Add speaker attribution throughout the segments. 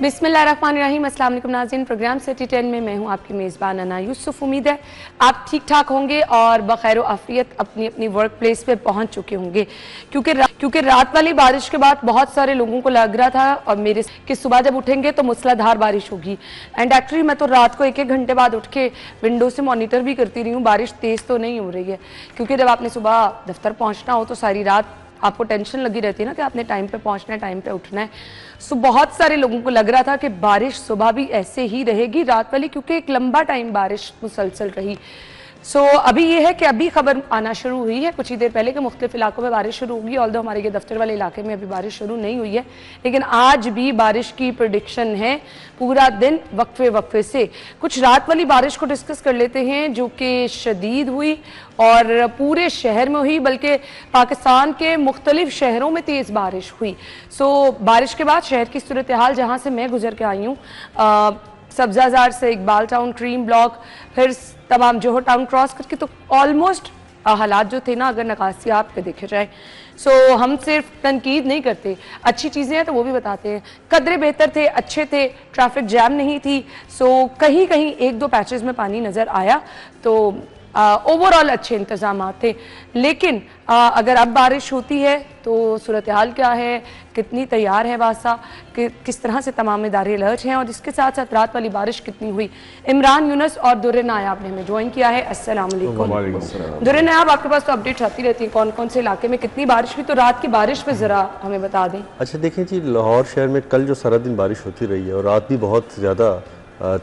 Speaker 1: बिस्मिल्लाहिर्रहमानिर्रहीम। अस्सलाम वालेकुम नाज़रीन, प्रोग्राम सिटी 10 में मैं हूं आपकी मेज़बान अना यूसुफ। उम्मीद है आप ठीक ठाक होंगे और बखैर आफियत अपनी अपनी वर्क प्लेस पे पहुंच चुके होंगे, क्योंकि रात वाली बारिश के बाद बहुत सारे लोगों को लग रहा था और मेरे कि सुबह जब उठेंगे तो मूसलाधार बारिश होगी। एंड एक्चुअली मैं तो रात को 1-1 घंटे बाद उठ के विंडो से मॉनिटर भी करती रही हूँ, बारिश तेज़ तो नहीं हो रही है, क्योंकि जब आपने सुबह दफ्तर पहुँचना हो तो सारी रात आपको टेंशन लगी रहती है ना कि आपने टाइम पे पहुंचना है, टाइम पे उठना है। सो बहुत सारे लोगों को लग रहा था कि बारिश सुबह भी ऐसे ही रहेगी रात वाली, क्योंकि एक लंबा टाइम बारिश मुसलसल रही। सो अभी ये है कि अभी खबर आना शुरू हुई है कुछ ही देर पहले कि मुख्तलिफ इलाकों में बारिश शुरू होगी। ऑल्दो हमारे ये दफ्तर वाले इलाके में अभी बारिश शुरू नहीं हुई है, लेकिन आज भी बारिश की प्रेडिक्शन है पूरा दिन वक्फे वक्फे से। कुछ रात वाली बारिश को डिस्कस कर लेते हैं जो कि शदीद हुई और पूरे शहर में हुई, बल्कि पाकिस्तान के मुख्तलिफ शहरों में तेज़ बारिश हुई। सो बारिश के बाद शहर की सूरत हाल जहाँ से मैं गुजर के आई हूँ, सब्जाजार से इकबाल टाउन, क्रीम ब्लॉक, फिर तमाम जोहर टाउन क्रॉस करके, तो ऑलमोस्ट हालात जो थे ना, अगर नकासियात पे देखे जाए। सो हम सिर्फ तनकीद नहीं करते, अच्छी चीज़ें हैं तो वो भी बताते हैं। कदरे बेहतर थे, अच्छे थे, ट्रैफिक जैम नहीं थी। सो कहीं कहीं 1-2 पैचेस में पानी नज़र आया, तो ओवरऑल अच्छे इंतजाम थे। लेकिन अगर अब बारिश होती है तो सूरत हाल क्या है, कितनी तैयार है वासा, कि किस तरह से तमाम इदारे अलर्ट हैं, और इसके साथ साथ रात वाली बारिश कितनी हुई। इमरान यूनुस और दुर्रे नायाब ने हमें ज्वाइन किया है। अस्सलाम वालेकुम दुर्रे नायाब, आपके पास तो अपडेट्स आती रहती हैं कौन कौन से इलाके में कितनी बारिश हुई, तो रात की बारिश पे ज़रा हमें बता दें।
Speaker 2: अच्छा देखें जी, लाहौर शहर में कल जो सारा दिन बारिश होती रही है और रात भी बहुत ज़्यादा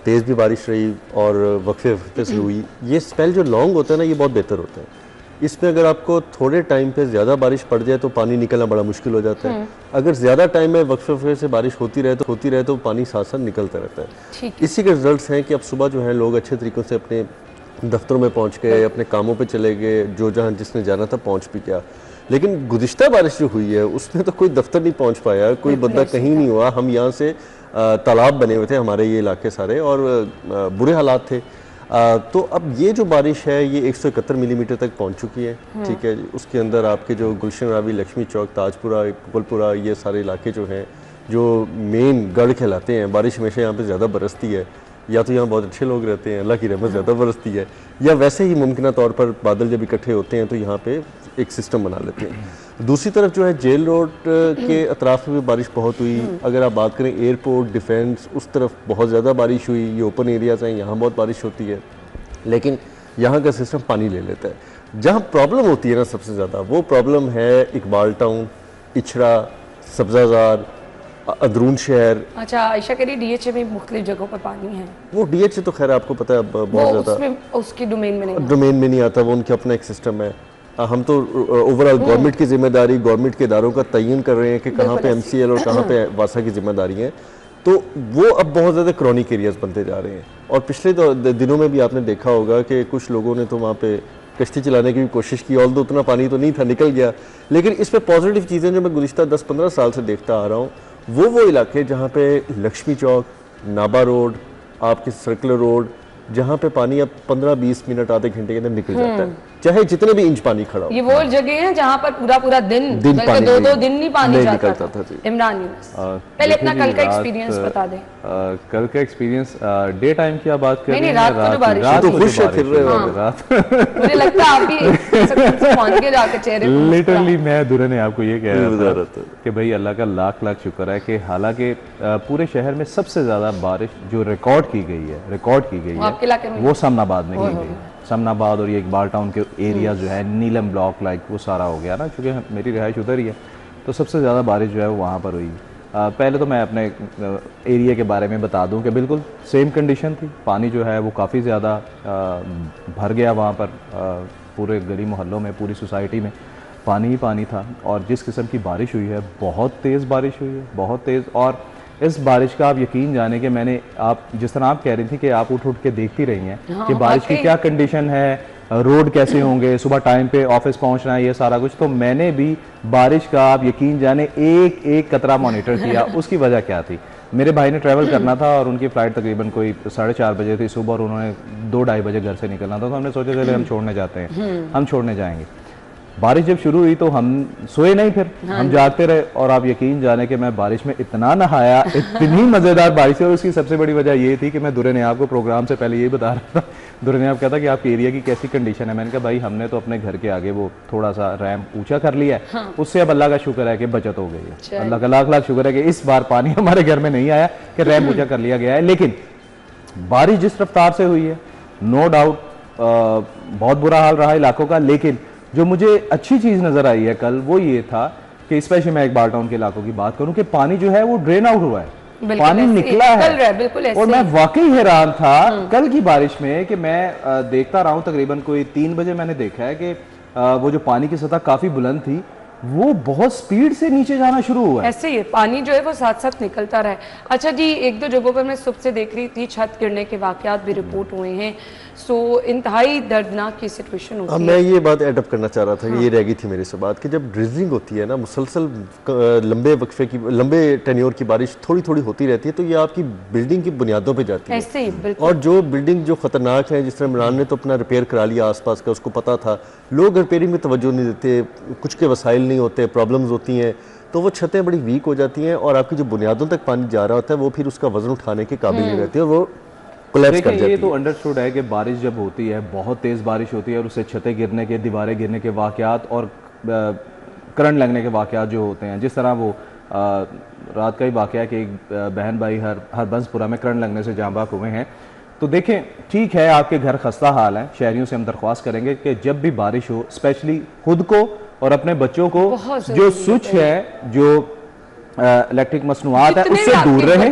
Speaker 2: तेज़ भी बारिश रही और वक्फे वक्फे से हुई। ये स्पेल जो लॉन्ग होता है ना, ये बहुत बेहतर होता है। इसमें अगर आपको थोड़े टाइम पे ज़्यादा बारिश पड़ जाए तो पानी निकलना बड़ा मुश्किल हो जाता है। अगर ज़्यादा टाइम में वक्फे वक्फे से बारिश होती रहे तो पानी साथ साथ निकलता रहता है। इसी के रिजल्ट्स हैं कि अब सुबह जो है लोग अच्छे तरीक़ों से अपने दफ्तरों में पहुँच गए, अपने कामों पर चले गए, जो जहाँ जिसने जाना था पहुँच भी गया। लेकिन गुज़िश्ता बारिश जो हुई है उसमें तो कोई दफ्तर नहीं पहुँच पाया, कोई बंदा कहीं नहीं हुआ। हम यहाँ से तालाब बने हुए थे हमारे ये इलाके सारे, और बुरे हालात थे। तो अब ये जो बारिश है ये 171 मिलीमीटर तक पहुंच चुकी है। ठीक है, उसके अंदर आपके जो गुलशन रावी, लक्ष्मी चौक, ताजपुरा, कुकलपुरा, ये सारे इलाके जो हैं जो मेन गढ़ कहलाते हैं, बारिश हमेशा यहाँ पे ज़्यादा बरसती है। या तो यहाँ बहुत अच्छे लोग रहते हैं, अल्लाह की रहमत ज़्यादा बरसती है, या वैसे ही मुमकिन तौर पर बादल जब इकट्ठे होते हैं तो यहाँ पे एक सिस्टम बना लेते हैं। दूसरी तरफ जो है जेल रोड के अतराफ में भी बारिश बहुत हुई। अगर आप बात करें एयरपोर्ट, डिफेंस, उस तरफ बहुत ज़्यादा बारिश हुई। ये ओपन एरियाज़ हैं, यहाँ बहुत बारिश होती है, लेकिन यहाँ का सिस्टम पानी ले लेता है। जहाँ प्रॉब्लम होती है ना सबसे ज़्यादा, वो प्रॉब्लम है इकबाल टाउन, इचरा, सब्जाजार, अंदरून शहर।
Speaker 1: अच्छा, आयशा कह रही डीएचए में मुख्तलिफ जगहों पर पानी है।
Speaker 2: वो डीएचए तो खैर आपको पता है बहुत ज़्यादा
Speaker 1: उसके डोमेन में नहीं आता,
Speaker 2: वो उनका अपना एक सिस्टम है। हम तो ओवरऑल गवर्नमेंट की जिम्मेदारी, गवर्नमेंट के इदारों का तयन कर रहे हैं कि कहाँ पे एमसीएल और कहाँ पे वासा की जिम्मेदारी है। तो वो अब बहुत ज़्यादा क्रॉनिक एरियाज बनते जा रहे हैं। और पिछले दिनों में भी आपने देखा होगा कि कुछ लोगों ने तो वहाँ पे कश्ती चलाने की भी कोशिश की, ऑल्दो उतना पानी तो नहीं था, निकल गया। लेकिन इस पर पॉजिटिव चीज़ें जो मैं गुज़िश्ता 10-15 साल से देखता आ रहा हूँ, वो इलाके जहाँ पे लक्ष्मी चौक, नाबा रोड, आपके सर्कुलर रोड, जहाँ पे पानी अब 15-20 मिनट, आधे घंटे के अंदर निकल जाता है, चाहे जितने भी इंच पानी खड़ा हो।
Speaker 1: ये वो जगह है जहाँ पर पूरा दिन पानी 2-2 दिन नहीं पानी जाता था। इमरान यूनुस, पहले अपना कल का एक्सपीरियंस बता दें।
Speaker 3: कल का एक्सपीरियंस डे टाइम की आप बात कर रहे हैं,
Speaker 1: रात को जो बारिश,
Speaker 3: रात को खुश फिर रहे हो रात।
Speaker 1: मुझे लगता है आप भी पहुंच के जाके चेहरे
Speaker 3: लिटरली मैं दुरे ने आपको ये कह रहा था कि भाई अल्लाह का लाख लाख शुक्र है कि हालांकि पूरे शहर में सबसे ज्यादा बारिश जो रिकॉर्ड की गई है वो समनाबाद में की गई। समनाबाद और ये इकबाल टाउन के एरिया जो है, नीलम ब्लॉक लाइक, वो सारा हो गया ना, क्योंकि मेरी रिहाइश उधर ही है, तो सबसे ज़्यादा बारिश जो है वो वहाँ पर हुई। पहले तो मैं अपने एरिया के बारे में बता दूं कि बिल्कुल सेम कंडीशन थी। पानी जो है वो काफ़ी ज़्यादा भर गया वहाँ पर, पूरे गली मोहल्लों में, पूरी सोसाइटी में पानी ही पानी था। और जिस किस्म की बारिश हुई है, बहुत तेज़ बारिश हुई है, बहुत तेज़। और इस बारिश का आप यकीन जाने कि मैंने, आप जिस तरह आप कह रही थी कि आप उठ के देखती रही हैं कि बारिश की क्या कंडीशन है, रोड कैसे होंगे, सुबह टाइम पे ऑफिस पहुंचना है, ये सारा कुछ, तो मैंने भी बारिश का आप यकीन जाने एक एक कतरा मॉनिटर किया। उसकी वजह क्या थी, मेरे भाई ने ट्रैवल करना था और उनकी फ़्लाइट तकरीबन कोई 4:30 बजे थी सुबह, और उन्होंने 2-2:30 बजे घर से निकलना था। तो हमने सोचा चले हम छोड़ने जाते हैं, हम छोड़ने जाएंगे। बारिश जब शुरू हुई तो हम सोए नहीं, फिर हम जागते रहे। और आप यकीन जाने कि मैं बारिश में इतना नहाया, इतनी मज़ेदार बारिश है। और उसकी सबसे बड़ी वजह ये थी कि मैं दुर्रे नियाब को प्रोग्राम से पहले यही बता रहा था। दुर्रे नियाब कहता कि आपके एरिया की कैसी कंडीशन है। मैंने कहा भाई हमने तो अपने घर के आगे वो थोड़ा सा रैम्प ऊंचा कर लिया है,
Speaker 1: हाँ।
Speaker 3: उससे अब अल्लाह का शुक्र है कि बचत हो गई है। अल्लाह का लाख लाख शुक्र है कि इस बार पानी हमारे घर में नहीं आया कि रैम्प ऊंचा कर लिया गया है। लेकिन बारिश जिस रफ्तार से हुई है, नो डाउट बहुत बुरा हाल रहा इलाकों का। लेकिन जो मुझे अच्छी चीज नजर आई है कल, वो ये था कि स्पेशली मैं इकबाल टाउन के इलाकों की बात करूं कि पानी जो है वो ड्रेन आउट हुआ है, पानी निकला है।
Speaker 1: बिल्कुल
Speaker 3: और मैं वाकई हैरान था कल की बारिश में कि मैं देखता रहा हूं, तकरीबन कोई 3 बजे मैंने देखा है कि वो जो पानी की सतह काफी बुलंद थी वो बहुत स्पीड से नीचे जाना शुरू हुआ है।
Speaker 1: ऐसे ही पानी जो है वो साथ साथ निकलता रहा है। अच्छा जी, एक दो जगहों पर मैं सुबह से देख रही थी छत गिरने के वाकयात भी रिपोर्ट हुए हैं। सो इंतहाई दर्दनाक की सिचुएशन होती है।
Speaker 2: मैं ये बात एडअप करना चाह रहा था कि ये रह गई थी मेरे से बात कि जब ड्रिजलिंग होती है ना, मुसलसल लंबे वक्फे की, लंबे टेन्योर की बारिश थोड़ी थोड़ी होती रहती है, तो ये आपकी बिल्डिंग की बुनियादों पे जाती है।
Speaker 1: ऐसे ही बिल्कुल।
Speaker 2: और जो बिल्डिंग जो खतरनाक है, जिस तरह इमरान ने तो अपना रिपेयर करा लिया आसपास का, उसको पता था, लोग रिपेयरिंग में तवज्जो नहीं देते, कुछ के वसाइल नहीं होते, प्रॉब्लम्स होती हैं, तो वो छतें बड़ी वीक हो जाती हैं और आपकी जो बुनियादों तक पानी जा रहा होता है वो फिर उसका वजन उठाने के काबिल नहीं रहती है और वो कोलैप्स कर जाती है।
Speaker 3: ये तो अंडरस्टूड है कि बारिश जब होती है, बहुत तेज़ बारिश होती है और उससे छतें गिरने के, दीवारें गिरने के वाकयात और करंट लगने के वाकयात जो होते हैं, जिस तरह वो रात का ही वाकया कि एक बहन भाई हरबंसपुरा में करंट लगने से जाँ बाक हुए हैं। तो देखें, ठीक है आपके घर खस्ता हाल है, शहरियों से हम दरख्वास्त करेंगे कि जब भी बारिश हो स्पेशली खुद को और अपने बच्चों को जो स्विच है, जो इलेक्ट्रिक मसनूआत है उससे दूर रहें,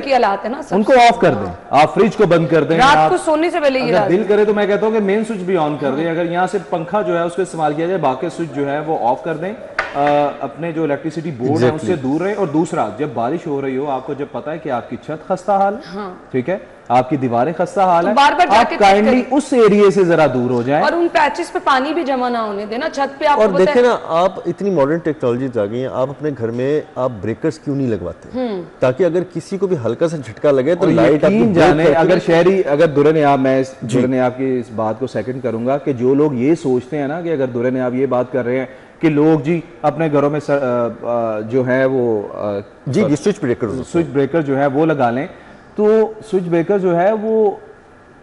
Speaker 3: उनको ऑफ कर दें। आप फ्रिज को बंद कर दें,
Speaker 1: रात को सोने से पहले
Speaker 3: अगर दिल करे तो मैं कहता हूं कि मेन स्विच भी ऑन कर दें। अगर यहाँ से पंखा जो है उसको इस्तेमाल किया जाए, बाकी स्विच जो है वो ऑफ कर दें। अपने जो इलेक्ट्रिसिटी बोर्ड है उससे दूर रहें। और दूसरा, जब बारिश हो रही हो, आपको जब पता है कि आपकी छत खस्ता हाल है, ठीक है, आपकी दीवारें खस्ता हाल है,
Speaker 1: बार-बार
Speaker 3: आप काइंडली उस एरिया से जरा दूर हो जाएं
Speaker 1: और उन पैचेस पे पानी भी जमा ना होने देना छत पे। आपको
Speaker 2: और देखें ना, आप इतनी मॉडर्न टेक्नोलॉजीज आ गई हैं, आप अपने घर में आप ब्रेकर्स क्यों नहीं लगवाते, ताकि अगर किसी को भी हल्का सा झटका लगे तो लाइट आपको
Speaker 3: जाने। अगर शहरी, अगर दुर्रे ने आप, मैं दुर्रे ने आपकी इस बात को सेकंड करूंगा कि जो लोग ये सोचते हैं ना कि अगर दुर्रे ने आप ये बात कर रहे हैं कि लोग जी अपने घरों में जो है वो
Speaker 2: जी स्विच
Speaker 3: ब्रेकर जो है वो लगा लें, तो स्विच ब्रेकर जो है वो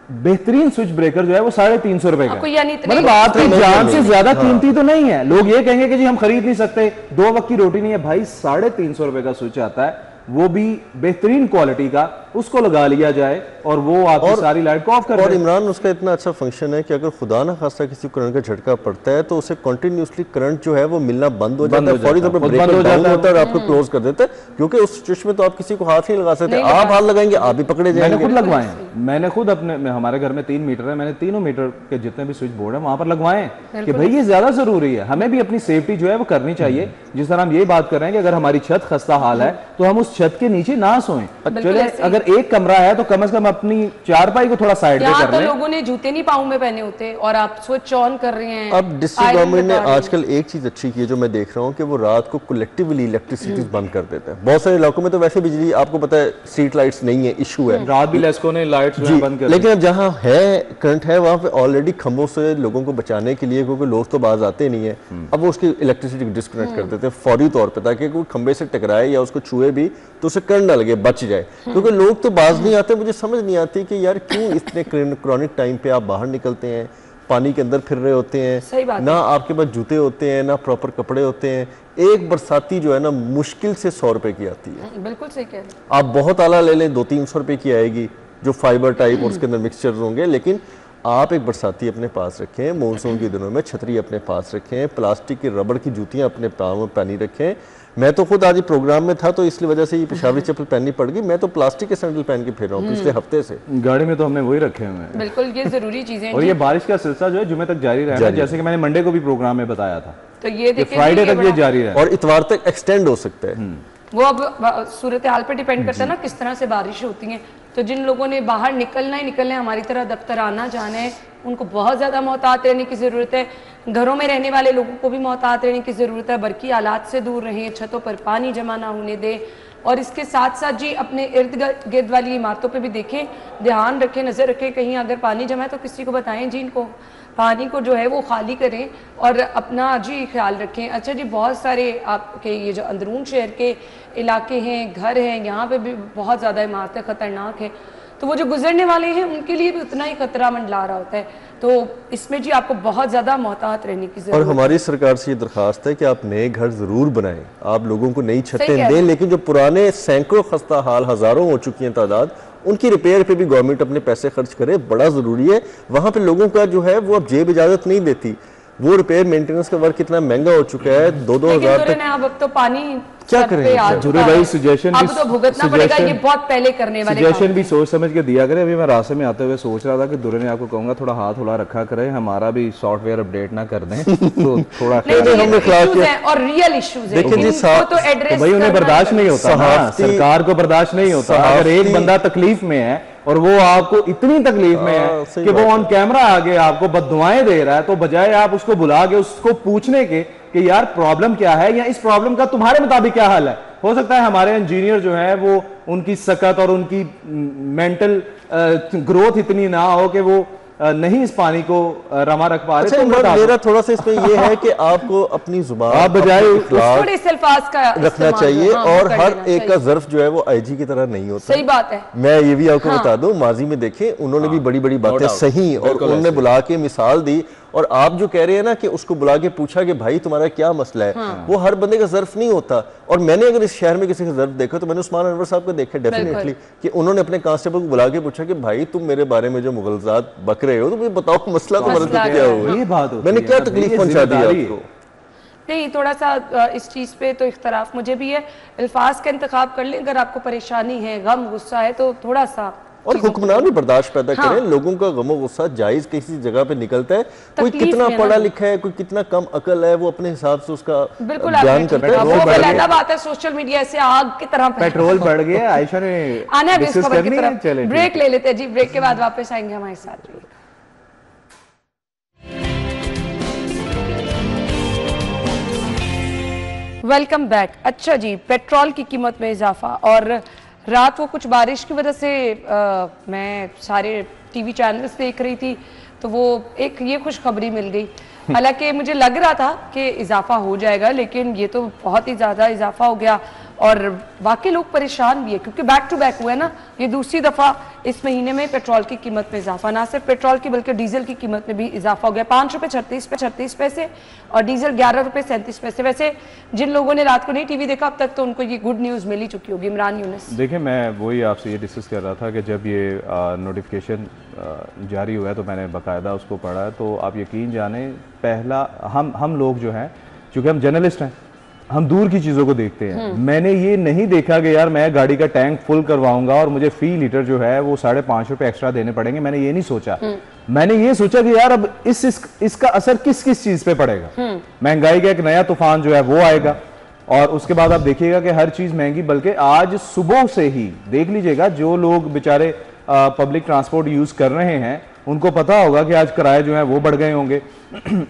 Speaker 3: बेहतरीन स्विच ब्रेकर जो है वो 350 रुपए का, मतलब आपकी जान से ज्यादा कीमती तो नहीं है। लोग ये कहेंगे कि जी हम खरीद नहीं सकते, 2 वक्त की रोटी नहीं है, भाई 350 रुपए का स्विच आता है, वो भी बेहतरीन क्वालिटी का, उसको लगा लिया जाए और वो आपकी सारी लाइट को ऑफ कर दे।
Speaker 2: और इमरान, उसका इतना अच्छा फंक्शन है कि अगर खुदा ना खास्ता किसी करंट का झटका पड़ता है तो उसे कंटिन्यूसली करंट जो है वो मिलना बंद हो जाता है, फौरी तौर पर ब्रेकर डाउन होता है और आपको क्लोज कर देता है, क्योंकि उस स्विच में तो आप किसी को हाथ नहीं लगा सकते, आप हाथ लगाएंगे आप भी पकड़े जाएंगे।
Speaker 3: मैंने खुद लगवाए, मैंने खुद अपने, हमारे घर में 3 मीटर है, मैंने तीनों मीटर के जितने भी स्विच बोर्ड है वहां पर लगवाए कि भाई ये ज्यादा जरूरी है, हमें भी अपनी सेफ्टी जो है वो करनी चाहिए। जिस तरह हम ये बात कर रहे हैं कि अगर हमारी छत खस्ता हाल है तो हम उस छत के नीचे ना सोएं। चले, अगर एक कमरा है तो कम से कम अपनी चारपाई को थोड़ा साइड में कर लें।
Speaker 1: लोगों ने जूते नहीं पाँव में पहने होते और आप स्विच ऑन कर रहे हैं।
Speaker 2: अब डिस्ट्रिक्ट गवर्नमेंट ने आजकल एक चीज अच्छी की है जो मैं देख रहा हूँ कि वो रात को कलेक्टिवली इलेक्ट्रिसिटी बंद कर देते हैं। बहुत सारे इलाकों में तो वैसे बिजली, आपको पता है, स्ट्रीट लाइट्स नहीं है, इशू है,
Speaker 3: रात भी लेस्को ने लाइट्स बंद कर,
Speaker 2: लेकिन अब जहाँ है करंट है वहाँ पे ऑलरेडी खंभों से लोगों को बचाने के लिए, क्योंकि लोग तो बाज आते नहीं है, अब वो उसकी इलेक्ट्रिसिटी डिस्कनेक्ट कर देते हैं फौरी तौर पर, ताकि कोई खंभे से टकराए या उसको छुए भी तो उसे करंट ना लगे, बच जाए। क्योंकि लोग तो बाज नहीं आते, मुझे समझ नहीं आती कि यार क्यों इतने क्रॉनिक टाइम पे आप बाहर निकलते हैं, पानी के अंदर फिर रहे होते हैं, ना आपके पास जूते होते हैं, ना प्रॉपर कपड़े होते हैं। एक बरसाती जो है ना मुश्किल से 100 रुपए की आती है।
Speaker 1: बिल्कुल सही कह रहे हैं
Speaker 2: आप, बहुत आला ले लें 200-300 रुपए की आएगी जो फाइबर टाइप और उसके अंदर मिक्सचर्स होंगे, लेकिन आप एक बरसाती अपने पास रखें, मॉनसून के दिनों में छतरी अपने पास रखें, प्लास्टिक की रबड़ की जूतियां अपने पाँव में पहनी रखें। मैं तो खुद आज प्रोग्राम में था तो इसलिए वजह से ये पेशावरी चप्पल पहननी पड़ गई, मैं तो प्लास्टिक के सैंडल पहन के फिर रहा हूँ पिछले हफ्ते से।
Speaker 3: गाड़ी में तो हमने वही रखे हुए हैं।
Speaker 1: बिल्कुल, ये जरूरी चीजें
Speaker 3: और ये बारिश का सिलसिला जो है जुमे तक जारी रहना, जैसे कि मैंने मंडे को भी प्रोग्राम में बताया था,
Speaker 1: तो ये
Speaker 3: फ्राइडे तक ये जारी है
Speaker 2: और इतवार तक एक्सटेंड हो सकता है।
Speaker 1: वो अब सूरत हाल पे डिपेंड करता है ना किस तरह से बारिश होती है। तो जिन लोगों ने बाहर निकलना ही निकलना है, हमारी तरह दफ्तर आना जाना है, उनको बहुत ज़्यादा मोहतात रहने की ज़रूरत है। घरों में रहने वाले लोगों को भी मोहतात रहने की ज़रूरत है, बरकी हालात से दूर रहें, छतों पर पानी जमा ना होने दें, और इसके साथ साथ जी अपने इर्द गिर्द वाली इमारतों पे भी देखें, ध्यान रखें, नज़र रखें, कहीं अगर पानी जमा है तो किसी को बताएं जी इनको पानी को जो है वो खाली करें और अपना जी ख्याल रखें। अच्छा जी, बहुत सारे आपके ये जो अंदरून शहर के इलाके हैं, घर हैं, यहाँ पे भी बहुत ज़्यादा इमारतें ख़तरनाक हैं, तो वो जो गुजरने वाले हैं उनके लिए भी उतना ही खतरा मंडला रहा होता है। तो इसमें जी आपको बहुत ज़्यादा मोहतात रहने की ज़रूरत
Speaker 2: और हमारी सरकार से ये दरखास्त है कि आप नए घर ज़रूर बनाएं, आप लोगों को नई छतें दें, लेकिन जो पुराने सैकड़ों खस्ता हाल, हज़ारों हो चुकी हैं तादाद, उनकी रिपेयर पे भी गवर्नमेंट अपने पैसे खर्च करे, बड़ा ज़रूरी है। वहाँ पे लोगों का जो है वो अब जेब इजाज़त नहीं देती, वो रिपेयर मेंटेनेंस का वर्क इतना महंगा हो चुका है, 2-2 हज़ार तक।
Speaker 1: अब तो पानी
Speaker 2: क्या करें
Speaker 3: जुरे भाई, सजेशन
Speaker 1: अब तो भुगतना पड़ेगा, ये बहुत पहले करने वाले
Speaker 3: सजेशन भी सोच समझ के दिया करें। अभी मैं रास्ते में आते हुए सोच रहा था कि दुरे ने आपको कहूंगा थोड़ा हाथ हुला रखा करें, हमारा भी सॉफ्टवेयर अपडेट ना कर दें तो थोड़ा
Speaker 1: और रियल इश्यूज है,
Speaker 2: देखिए जी,
Speaker 1: तो एड्रेस
Speaker 3: भाई उन्हें बर्दाश्त नहीं होता ना, सरकार को बर्दाश्त नहीं होता। अगर एक बंदा तकलीफ में है और वो आपको इतनी तकलीफ में है कि वो ऑन कैमरा आगे आपको बददुआएं दे रहा है, तो बजाय आप उसको बुला के उसको पूछने के कि यार प्रॉब्लम क्या है या इस प्रॉब्लम का तुम्हारे मुताबिक क्या हल है, हो सकता है हमारे इंजीनियर जो है वो उनकी सकत और उनकी मेंटल ग्रोथ इतनी ना हो कि वो नहीं इस पानी को रमा रख पा रहे।
Speaker 2: अच्छा, मेरा थोड़ा सा इसमें ये है कि आपको अपनी जुबान
Speaker 3: आप बजाय
Speaker 2: रखना चाहिए, और हर एक का ज़र्फ जो है वो आईजी की तरह नहीं होता।
Speaker 1: सही बात है।
Speaker 2: मैं ये भी आपको बता दूं, माजी में देखें उन्होंने भी बड़ी बड़ी बातें सही और उन्होंने बुला के मिसाल दी, और आप जो कह रहे हैं ना कि उसको बुला के पूछा कि भाई तुम्हारा क्या मसला है, वो हर बंदे का ज़र्फ नहीं होता। और मैंने अगर इस शहर में किसी का ज़र्फ देखा तो मैंने उस्मान अनवर साहब को देखा डेफिनेटली, कि उन्होंने अपने कांस्टेबल को बुला के पूछा कि भाई तुम मेरे बारे में जो मुगलजात बक रहे हो तो मुझे बताओ मसला तुम्हारा तो क्या हुआ,
Speaker 3: ये बात
Speaker 2: मैंने क्या तकलीफ पहुंचा दी आपको।
Speaker 1: नहीं, थोड़ा सा इस चीज़ पे तो इख्तलाफ मुझे भी है, अल्फाज का इंतखाब कर लें। अगर आपको परेशानी है, गम गुस्सा है, तो थोड़ा सा
Speaker 2: और हुक्मरान भी बर्दाश्त पैदा करें। लोगों का गमो गुस्सा जायज किसी जगह पे निकलता है, कोई कितना पढ़ा लिखा है, कोई कितना कम अकल है, वो अपने हिसाब से उसका बयान करता है।
Speaker 1: वो अलग बात है, सोशल मीडिया से आग की तरह
Speaker 3: पेट्रोल बढ़ गया। आयशा ने
Speaker 1: आना है इस खबर की तरफ। ब्रेक ले लेते हैं जी, ब्रेक के बाद वापस आएंगे हमारे साथ। Welcome back. अच्छा जी, पेट्रोल की कीमत में इजाफा, और रात वो कुछ बारिश की वजह से मैं सारे टीवी चैनल्स देख रही थी, तो वो एक ये खुशखबरी मिल गई। हालांकि मुझे लग रहा था कि इजाफा हो जाएगा, लेकिन ये तो बहुत ही ज़्यादा इजाफा हो गया, और वाकई लोग परेशान भी है, क्योंकि बैक टू बैक हुआ है ना, ये दूसरी दफ़ा इस महीने में पेट्रोल की कीमत में इजाफा, ना सिर्फ पेट्रोल की बल्कि डीजल की कीमत में भी इजाफा हो गया। 5 रुपये 36 पैसे और डीजल 11 रुपये 37 पैसे। वैसे जिन लोगों ने रात को नहीं टीवी देखा अब तक, तो उनको ये गुड न्यूज़ मिल ही चुकी होगी। इमरान यूनुस,
Speaker 3: देखिए मैं वही आपसे ये डिस्कस कर रहा था कि जब ये नोटिफिकेशन जारी हुआ है तो मैंने बाकायदा उसको पढ़ा है, तो आप यकीन जाने पहला हम लोग जो हैं, चूँकि हम जर्नलिस्ट हैं, हम दूर की चीज़ों को देखते हैं। मैंने ये नहीं देखा कि यार मैं गाड़ी का टैंक फुल करवाऊंगा और मुझे फी लीटर जो है वो 5.5 रुपये एक्स्ट्रा देने पड़ेंगे, मैंने ये नहीं सोचा। मैंने ये सोचा कि यार अब इसका असर किस किस चीज़ पे पड़ेगा। महंगाई का एक नया तूफान जो है वो आएगा, और उसके बाद आप देखिएगा कि हर चीज़ महंगी। बल्कि आज सुबह से ही देख लीजिएगा, जो लोग बेचारे पब्लिक ट्रांसपोर्ट यूज़ कर रहे हैं उनको पता होगा कि आज किराए जो है वो बढ़ गए होंगे।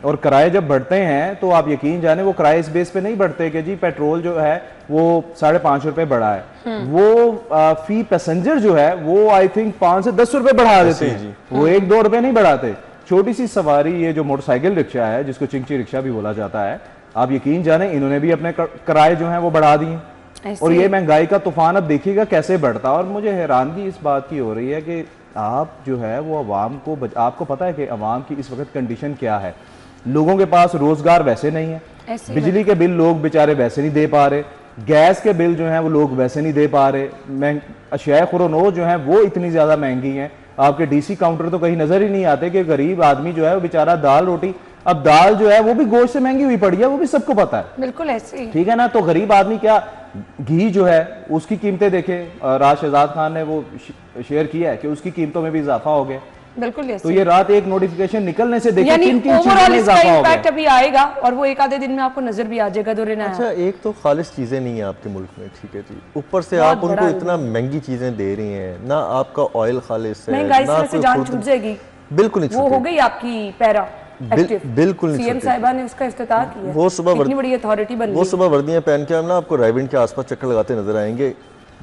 Speaker 3: और किराए जब बढ़ते हैं तो आप यकीन जाने वो किराए इस बेस पे नहीं बढ़ते कि जी पेट्रोल जो है वो 5.5 रुपये बढ़ा है, वो फी पैसेंजर जो है वो आई थिंक 5 से 10 रुपये बढ़ा देते हैं, वो 1-2 रुपये नहीं बढ़ाते। छोटी सी सवारी, ये जो मोटरसाइकिल रिक्शा है जिसको चिंची रिक्शा भी बोला जाता है, आप यकीन जाने इन्होंने भी अपने किराए जो है वो बढ़ा दिए। और ये महंगाई का तूफान अब देखिएगा कैसे बढ़ता है। और मुझे हैरानगी इस बात की हो रही है कि आप जो है वो अवाम को, आपको पता है कि अवाम की इस वक्त कंडीशन क्या है। लोगों के पास रोजगार वैसे नहीं है, बिजली के बिल लोग बेचारे वैसे नहीं दे पा रहे, गैस के बिल जो हैं वो लोग वैसे नहीं दे पा रहे, अशिया खुरोनो जो है वो इतनी ज़्यादा महंगी हैं। आपके डीसी काउंटर तो कहीं नज़र ही नहीं आते कि गरीब आदमी जो है वो बेचारा दाल रोटी, अब दाल जो है वो भी गोश्त से महंगी हुई पड़ी है, वो भी सबको पता है,
Speaker 1: बिल्कुल ऐसे,
Speaker 3: ठीक है ना। तो गरीब आदमी क्या, घी जो है उसकी कीमतें देखे, राज शहजाद खान ने वो शेयर किया है कि उसकी कीमतों में भी इजाफा हो गया।
Speaker 1: बिल्कुल।
Speaker 3: तो ये रात एक नोटिफिकेशन निकलने से देखिए
Speaker 1: यानी
Speaker 3: किन-किन चीजों
Speaker 1: ओवरऑल
Speaker 3: में
Speaker 1: इसका
Speaker 3: इजाफा हो गया।
Speaker 1: इम्पैक्ट अभी आएगा और वो एक आधे दिन में आपको नजर भी आ जाएगा।
Speaker 2: अच्छा, एक तो खालिश चीजें नहीं है आपके मुल्क में, ठीक है जी, ऊपर से आप उनको इतना महंगी चीजें दे रही हैं, ना आपका ऑयल खालिश है,
Speaker 1: महंगाई से जान छूट जाएगी।
Speaker 2: बिल्कुल नहीं,
Speaker 1: वो हो गई आपकी पैरा
Speaker 2: बिल्कुल
Speaker 1: सीएम साहिबा ने उसका इफ्तिताह किया।
Speaker 2: वो सुबह
Speaker 1: इतनी बड़ी अथॉरिटी बन गई,
Speaker 2: वो सुबह वर्दियां पहन के हम ना आपको रायविंड के आसपास चक्कर लगाते नजर आएंगे,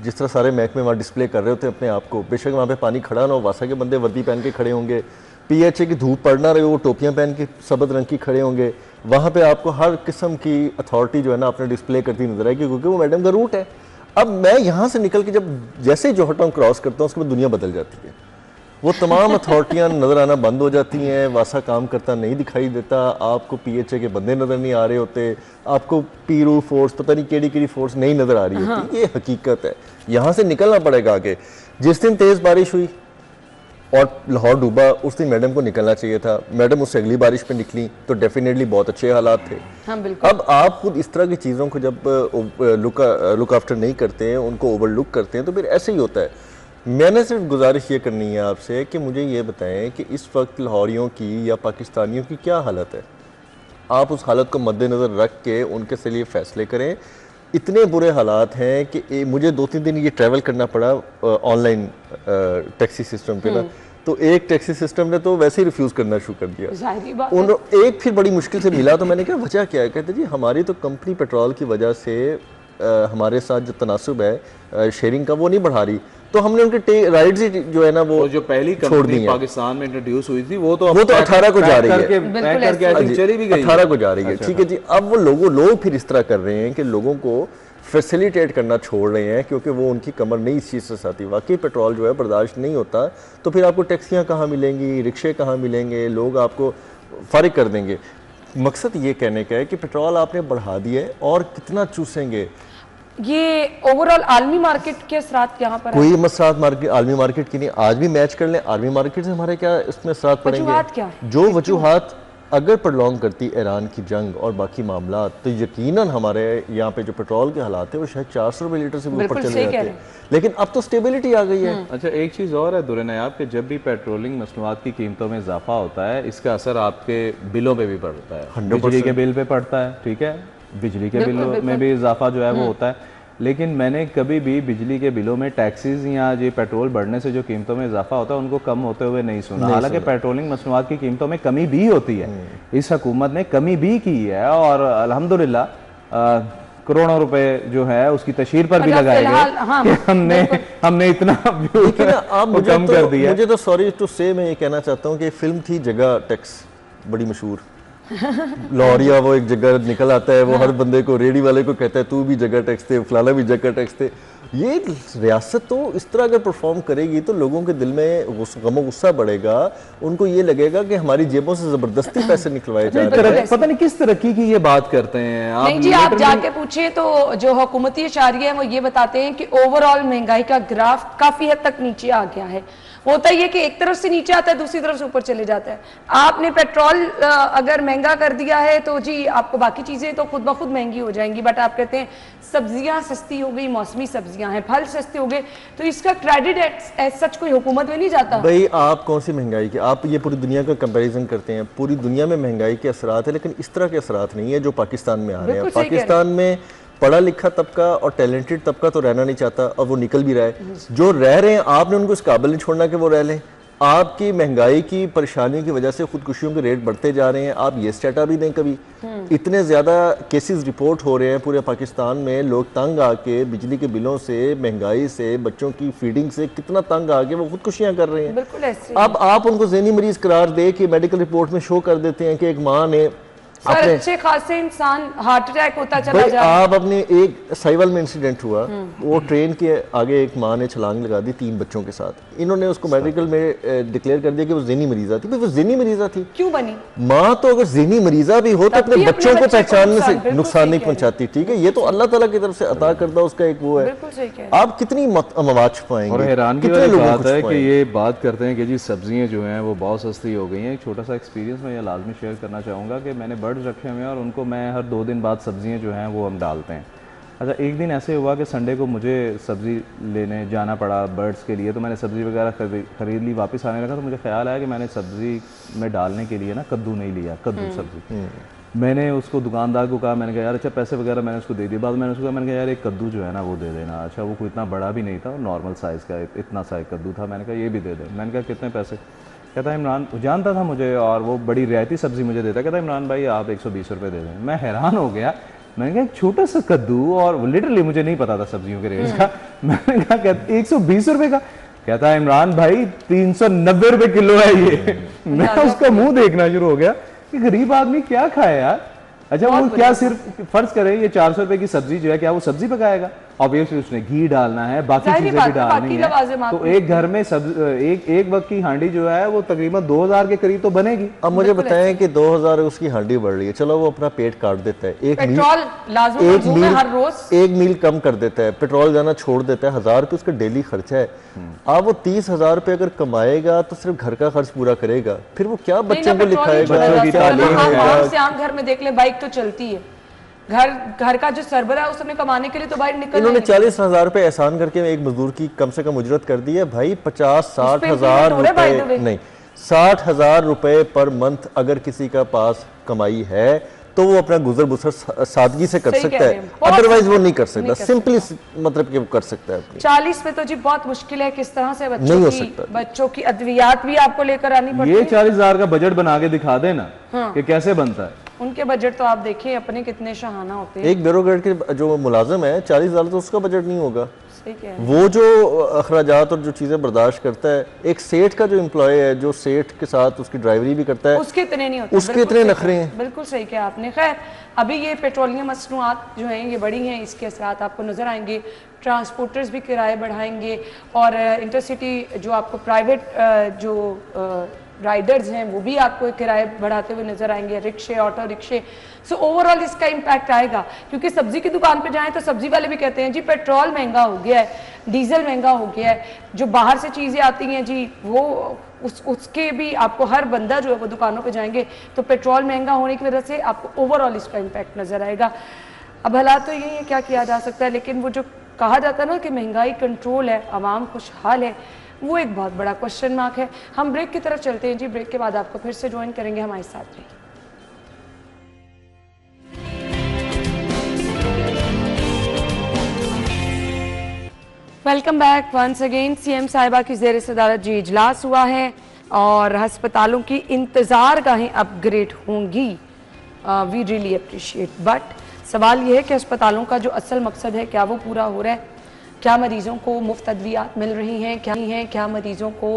Speaker 2: जिस तरह सारे महकमे वहाँ डिस्प्ले कर रहे होते हैं अपने आप को। बेशक वहाँ पे पानी खड़ा ना हो, वासा के बंदे वर्दी पहन के खड़े होंगे, PHA की धूप पड़ ना रही हो, वो टोपियां पहन के सबज रंग की खड़े होंगे, वहाँ पे आपको हर किस्म की अथॉरिटी जो है ना अपने डिस्प्ले करती नजर आएगी, क्योंकि वो मैडम का रूट है। अब मैं यहाँ से निकल के जब जैसे ही जोहर टाउन क्रॉस करता हूँ उसके बाद दुनिया बदल जाती है, वो तमाम अथॉरिटियाँ नज़र आना बंद हो जाती हैं, वासा काम करता नहीं दिखाई देता, आपको PHA के बंदे नज़र नहीं आ रहे होते, आपको पीरू फोर्स पता नहीं केड़ी फोर्स नहीं नज़र आ रही होती। ये हकीकत है, यहाँ से निकलना पड़ेगा आगे। जिस दिन तेज़ बारिश हुई और लाहौर डूबा, उस दिन मैडम को निकलना चाहिए था, मैडम उससे अगली बारिश पे निकली तो डेफिनेटली बहुत अच्छे हालात थे।
Speaker 1: हाँ, बिल्कुल।
Speaker 2: अब आप खुद इस तरह की चीज़ों को जब लुक आफ्टर नहीं करते हैं, उनको ओवरलुक करते हैं, तो फिर ऐसे ही होता है। मैंने सिर्फ गुजारिश ये करनी है आपसे कि मुझे ये बताएं कि इस वक्त लाहौरियों की या पाकिस्तानियों की क्या हालत है। आप उस हालत को मद्देनज़र रख के उनके से लिए फ़ैसले करें। इतने बुरे हालात हैं कि मुझे 2-3 दिन ये ट्रैवल करना पड़ा ऑनलाइन टैक्सी सिस्टम पे ना, तो एक टैक्सी सिस्टम ने तो वैसे ही रिफ्यूज़ करना शुरू कर दिया। एक फिर बड़ी मुश्किल से मिला, तो मैंने कहा वजह क्या है? कहते जी हमारी तो कंपनी पेट्रोल की वजह से हमारे साथ जो तनासुब है शेयरिंग का वो नहीं बढ़ा रही, तो हमने उनके राइड्स जो है ना वो
Speaker 3: जो पहली कंपनी पाकिस्तान में इंट्रोड्यूस हुई थी वो तो
Speaker 2: 18 को जा रही है,
Speaker 3: चली भी गई,
Speaker 2: 18 को जा रही है। ठीक है जी। अब वो लोग फिर इस तरह कर रहे हैं कि लोगों को फैसिलिटेट करना छोड़ रहे हैं, क्योंकि वो उनकी कमर नहीं इस चीज़ से साथी। वाकई पेट्रोल जो है बर्दाश्त नहीं होता, तो फिर आपको टैक्सियाँ कहाँ मिलेंगी, रिक्शे कहाँ मिलेंगे, लोग आपको फारिग कर देंगे। मकसद ये कहने का है कि पेट्रोल आपने बढ़ा दिया है और कितना चूसेंगे।
Speaker 1: ये ओवरऑल आलमी मार्केट के असरात यहाँ पर
Speaker 2: कोई मसरात मार्केट आलमी मार्केट की नहीं। आज भी मैच कर लें आलमी मार्केट से हमारे क्या इसमें असरात पड़ेंगे? जो वजूहात अगर प्रलॉन्ग करती ईरान की जंग और बाकी मामला, तो यकीनन हमारे यहाँ पे जो पेट्रोल के हालात है वो शायद 400 रुपये लीटर से भी ऊपर चले जाते हैं। लेकिन अब तो स्टेबिलिटी आ गई है।
Speaker 3: अच्छा, एक चीज़ और है दुरे नायाब कि जब भी पेट्रोलिंग मसनूआत की कीमतों में इजाफा होता है, इसका असर आपके बिलों पे भी पड़ता है। बिजली के बिल पे पड़ता है, ठीक है, बिजली के बिलों में भी इजाफा जो है वो होता है। लेकिन मैंने कभी भी बिजली के बिलों में टैक्सेस या ये पेट्रोल बढ़ने से जो कीमतों में इजाफा होता है उनको कम होते हुए नहीं सुना। हालांकि पेट्रोलिंग मसनूआत की कीमतों में कमी भी होती है, इस हुकूमत ने कमी भी की है और अल्हम्दुलिल्लाह करोड़ों रुपए जो है उसकी तशहीर पर भी लगाए गए।
Speaker 1: हाँ,
Speaker 3: हमने इतना
Speaker 2: कम कर दिया। मुझे तो सॉरी टू से मैं ये कहना चाहता हूँ कि फिल्म थी जगह टैक्स, बड़ी मशहूर, लाहौरिया वो एक जगह निकल आता है, वो हर बंदे को रेडी वाले को कहता है तू भी जगह टैक्स थे, फलाना भी जगह टैक्स थे। ये रियासत तो इस तरह अगर परफॉर्म करेगी तो लोगों के दिल में गमो गुस्सा बढ़ेगा, उनको ये लगेगा कि हमारी जेबों से जबरदस्ती पैसे निकलवाए जा रहे हैं।
Speaker 3: पता नहीं किस तरक्की की ये बात करते हैं आप।
Speaker 1: नहीं जी, आप जाके पूछिए तो जो हुकूमती इशारे हैं वो ये बताते हैं कि ओवरऑल महंगाई का ग्राफ काफी हद तक नीचे आ गया है। होता ही है कि एक तरफ से नीचे आता है, दूसरी तरफ से ऊपर चले जाता है। आपने पेट्रोल अगर महंगा कर दिया है तो जी आपको बाकी चीजें तो खुद ब खुद महंगी हो जाएंगी। बट आप कहते हैं सब्जियां सस्ती हो गई, मौसमी सब्जियां हैं, फल सस्ते हो गए, तो इसका क्रेडिट एज सच कोई हुकूमत में नहीं जाता।
Speaker 2: भाई आप कौन सी महंगाई की, आप ये पूरी दुनिया का कंपैरिजन करते हैं। पूरी दुनिया में महंगाई के असरात है, लेकिन इस तरह के असरात नहीं है जो पाकिस्तान में आ रहे हैं। पाकिस्तान में पढ़ा लिखा तबका और टैलेंटेड तबका तो रहना नहीं चाहता, और वो निकल भी रहा है। जो रह रहे हैं आपने उनको इस काबिल नहीं छोड़ना कि वो रह लें। आपकी महंगाई की परेशानी की वजह से खुदकुशियों के रेट बढ़ते जा रहे हैं। आप ये स्टेटा भी दें कभी, इतने ज़्यादा केसेस रिपोर्ट हो रहे हैं पूरे पाकिस्तान में, लोग तंग आके बिजली के बिलों से, महंगाई से, बच्चों की फीडिंग से कितना तंग आके वो खुदकुशियाँ कर रहे हैं।
Speaker 1: बिल्कुल ऐसे।
Speaker 2: अब आप उनको ज़हनी मरीज करार दे कि मेडिकल रिपोर्ट में शो कर देते हैं कि एक माँ ने
Speaker 1: अच्छे खासे इंसान हार्ट अटैक होता चला जा रहा है।
Speaker 2: आप अपने एक साइवल में इंसिडेंट हुआ, वो ट्रेन के आगे एक माँ ने छलांग लगा दी 3 बच्चों के साथ। इन्होंने उसको मेडिकल में डिक्लेयर कर दिया कि वो ज़हनी मरीजा थी। वो ज़हनी मरीजा थी
Speaker 1: क्यों बनी?
Speaker 2: माँ तो अगर ज़हनी मरीजा भी हो तो अपने बच्चों को पहचानने से नुकसान नहीं पहुंचाती। ठीक है, ये तो अल्लाह ताला की तरफ से अता करदा उसका एक वो है। आप कितनी अमवाज छुपाएंगे?
Speaker 3: और हैरानगी वाली बात है कि ये बात करते हैं कि जी सब्जियां जो हैं वो बहुत सस्ती हो गई हैं। एक छोटा सा एक्सपीरियंस मैं ये लाजमी शेयर करना चाहूँगा कि मैंने बर्ड्स रखे हुए हैं और उनको मैं हर 2 दिन बाद सब्जियां जो हैं वो हम डालते हैं। अच्छा, एक दिन ऐसे हुआ कि संडे को मुझे सब्ज़ी लेने जाना पड़ा बर्ड्स के लिए, तो मैंने सब्ज़ी वगैरह ख़रीद ली। वापस आने लगा तो मुझे ख्याल आया कि मैंने सब्ज़ी में डालने के लिए ना कद्दू नहीं लिया, कद्दू सब्ज़ी। मैंने उसको दुकानदार को कहा, मैंने कहा यार अच्छा पैसे वगैरह मैंने उसको दे दिए। बाद मैंने उसको कहा, मैंने कहा यार एक कद्दू जो है ना वो दे देना। अच्छा, वो कोई इतना बड़ा भी नहीं था, नॉर्मल साइज़ का इतना सा कद्दू था। मैंने कहा ये भी दे दे। मैंने कहा कितने पैसे? कहता इमरान, जानता था मुझे और वो बड़ी रियायती सब्ज़ी मुझे देता। कहता इमरान भाई आप 120 रुपये दे दें। मैं हैरान हो गया। मैंने कहा एक छोटा सा कद्दू, और लिटरली मुझे नहीं पता था सब्जियों के रेट का। मैंने कहा 120 रुपये का? कहता है इमरान भाई 390 रुपए किलो है ये। मैं उसका मुंह देखना शुरू हो गया कि गरीब आदमी क्या खाए यार। अच्छा वो क्या सिर्फ फर्ज करें ये 400 रुपए की सब्जी जो है क्या वो सब्जी पकाएगा? ऑब्वियसली उसने घी डालना है, बाकी चीजें भी डालनी है, तो एक घर में एक वक्त की हांडी जो है वो तकरीबन 2000 के करीब तो बनेगी।
Speaker 2: अब मुझे बताएं कि 2000 उसकी हांडी बढ़ रही है, चलो वो अपना पेट काट देता है, एक मील कम कर देता है, पेट्रोल जाना छोड़ देता है, 1000 रुपये उसका डेली खर्चा है। अब वो 30,000 रुपये अगर कमाएगा तो सिर्फ घर का खर्च पूरा करेगा, फिर वो क्या बच्चों को लिखाएगा?
Speaker 1: आम घर में देख ले बाइक तो चलती है, घर का जो सरबरा है उसने कमाने के लिए तो बाहर निकल।
Speaker 2: इन्होंने 40,000 रुपए एहसान करके एक मजदूर की कम से कम उजरत कर दी है भाई। 50-60 हजार रुपए नहीं, 60,000 रुपए पर मंथ अगर किसी का पास कमाई है तो वो अपना गुजर बसर सादगी से कर सकता है, अदरवाइज वो नहीं कर सकता। सिंपली मतलब कि वो कर सकता है।
Speaker 1: 40 में तो जी बहुत मुश्किल है, किस तरह से बच्चों की अद्वियात भी आपको लेकर आनी पड़ती है।
Speaker 3: ये 40,000 का बजट बना के दिखा देना कि कैसे बनता है।
Speaker 1: उनके बजट तो आप देखिए अपने कितने शहाना होते हैं।
Speaker 2: एक ब्यूरोक्रेट के जो मुलाजिम है 40,000 तो उसका बजट नहीं होगा।
Speaker 1: वो
Speaker 2: जो अखराजात और जो चीजें बर्दाश्त करता है, एक सेठ का जो एम्प्लॉय है जो सेठ के साथ उसकी ड्राइवरी भी करता है,
Speaker 1: उसके इतने नहीं होते,
Speaker 2: उसके इतने नखरे हैं।
Speaker 1: बिल्कुल सही किया आपने। खैर अभी ये पेट्रोलियम मसनूआत जो हैं ये बढ़ी हैं, इसके असरात आपको नजर आएंगे। ट्रांसपोर्टर्स भी किराए बढ़ाएंगे और इंटरसिटी जो आपको प्राइवेट जो राइडर्स हैं वो भी आपको किराए बढ़ाते हुए नजर आएंगे, रिक्शे, ऑटो रिक्शे। सो ओवरऑल इसका इम्पैक्ट आएगा, क्योंकि सब्जी की दुकान पे जाएं तो सब्जी वाले भी कहते हैं जी पेट्रोल महंगा हो गया है, डीजल महंगा हो गया है, जो बाहर से चीज़ें आती हैं जी वो उसके भी आपको हर बंदा जो है वो दुकानों पे जाएंगे तो पेट्रोल महंगा होने की वजह से आपको ओवरऑल इसका इम्पैक्ट नजर आएगा। अब हालात तो यही है, क्या किया जा सकता है, लेकिन वो जो कहा जाता है ना कि महंगाई कंट्रोल है, आवाम खुशहाल है, वो एक बहुत बड़ा क्वेश्चन मार्क है। हम ब्रेक की तरफ चलते हैं जी, ब्रेक के बाद आपको फिर से ज्वाइन करेंगे, हमारे साथ रहिए। Welcome back once again. CM साहिबा की ज़ेर सदारत जी इजलास हुआ है और अस्पतालों की इंतज़ार गाहें अपग्रेड होंगी। वी रियली अप्रिशिएट, बट सवाल यह है कि अस्पतालों का जो असल मकसद है क्या वो पूरा हो रहा है? क्या मरीज़ों को मुफ्त अद्वियात मिल रही हैं? क्या मरीज़ों को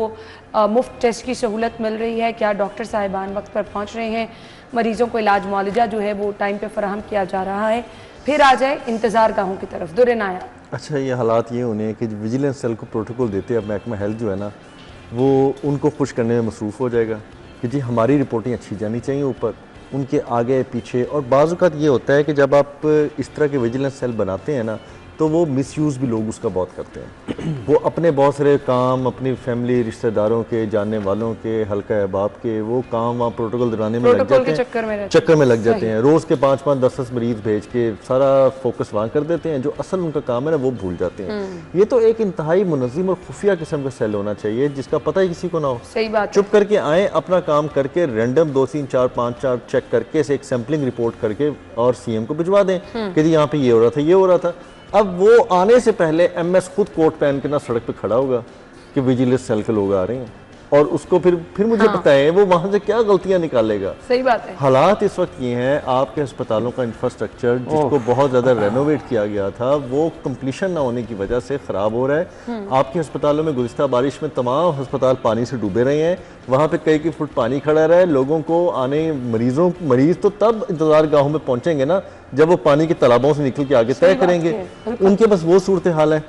Speaker 1: मुफ्त टेस्ट की सहूलत मिल रही है? क्या डॉक्टर साहिबान वक्त पर पहुँच रहे हैं? मरीज़ों को इलाज मुआलजा जो है वो टाइम पे फराहम किया जा रहा है? फिर आ जाए इंतज़ार गाहों की तरफ। दुरेनाया
Speaker 2: अच्छा, ये हालात ये होने हैं कि विजिलेंस सेल को प्रोटोकॉल देते हैं, अब महकमा हेल्थ जो है ना वो उनको खुश करने में मसरूफ़ हो जाएगा कि जी हमारी रिपोर्टिंग अच्छी जानी चाहिए ऊपर, उनके आगे पीछे। और बाज़ औक़ात ये होता है कि जब आप इस तरह के विजिलेंस सेल बनाते हैं ना तो वो मिसयूज़ भी लोग उसका बहुत करते हैं। वो अपने बहुत सारे काम अपनी फैमिली रिश्तेदारों के, जानने वालों के, हल्का अहबाब के वो काम वहाँ प्रोटोकॉल दिलाने में लग जाते हैं, चक्कर में लग जाते हैं। रोज़ के 5-5, 10-10 मरीज भेज के सारा फोकस वहाँ कर देते हैं, जो असल उनका काम है ना वो भूल जाते हैं। ये तो एक इंतहाई मुनज़्ज़म और खुफिया किस्म का सेल होना चाहिए जिसका पता ही किसी को ना हो।
Speaker 1: सही बात,
Speaker 2: चुप करके आए, अपना काम करके रैंडम 2, 3, 4, 5, 4 चेक करके एक सैम्पलिंग रिपोर्ट करके और सीएम को भिजवा दें कि जी यहाँ पे ये हो रहा था, ये हो रहा था। अब वो आने से पहले एमएस खुद कोट पहन के ना सड़क पे खड़ा होगा कि विजिलेंस सेल के लोग आ रहे हैं, और उसको फिर मुझे पता है वो वहां से क्या गलतियां निकालेगा।
Speaker 1: सही बात है।
Speaker 2: हालात इस वक्त ये हैं, आपके अस्पतालों का इंफ्रास्ट्रक्चर जिसको बहुत ज्यादा रेनोवेट किया गया था वो कंप्लीशन ना होने की वजह से खराब हो रहा है। आपके अस्पतालों में गुज़िश्ता बारिश में तमाम अस्पताल पानी से डूबे रहे हैं, वहाँ पे कई फुट पानी खड़ा रहा है। लोगों को आने मरीज तो तब इंतजार गाहों में पहुंचेंगे ना जब वो पानी के तालाबों से निकल के आगे तय करेंगे। उनके बस वो सूरत हाल है।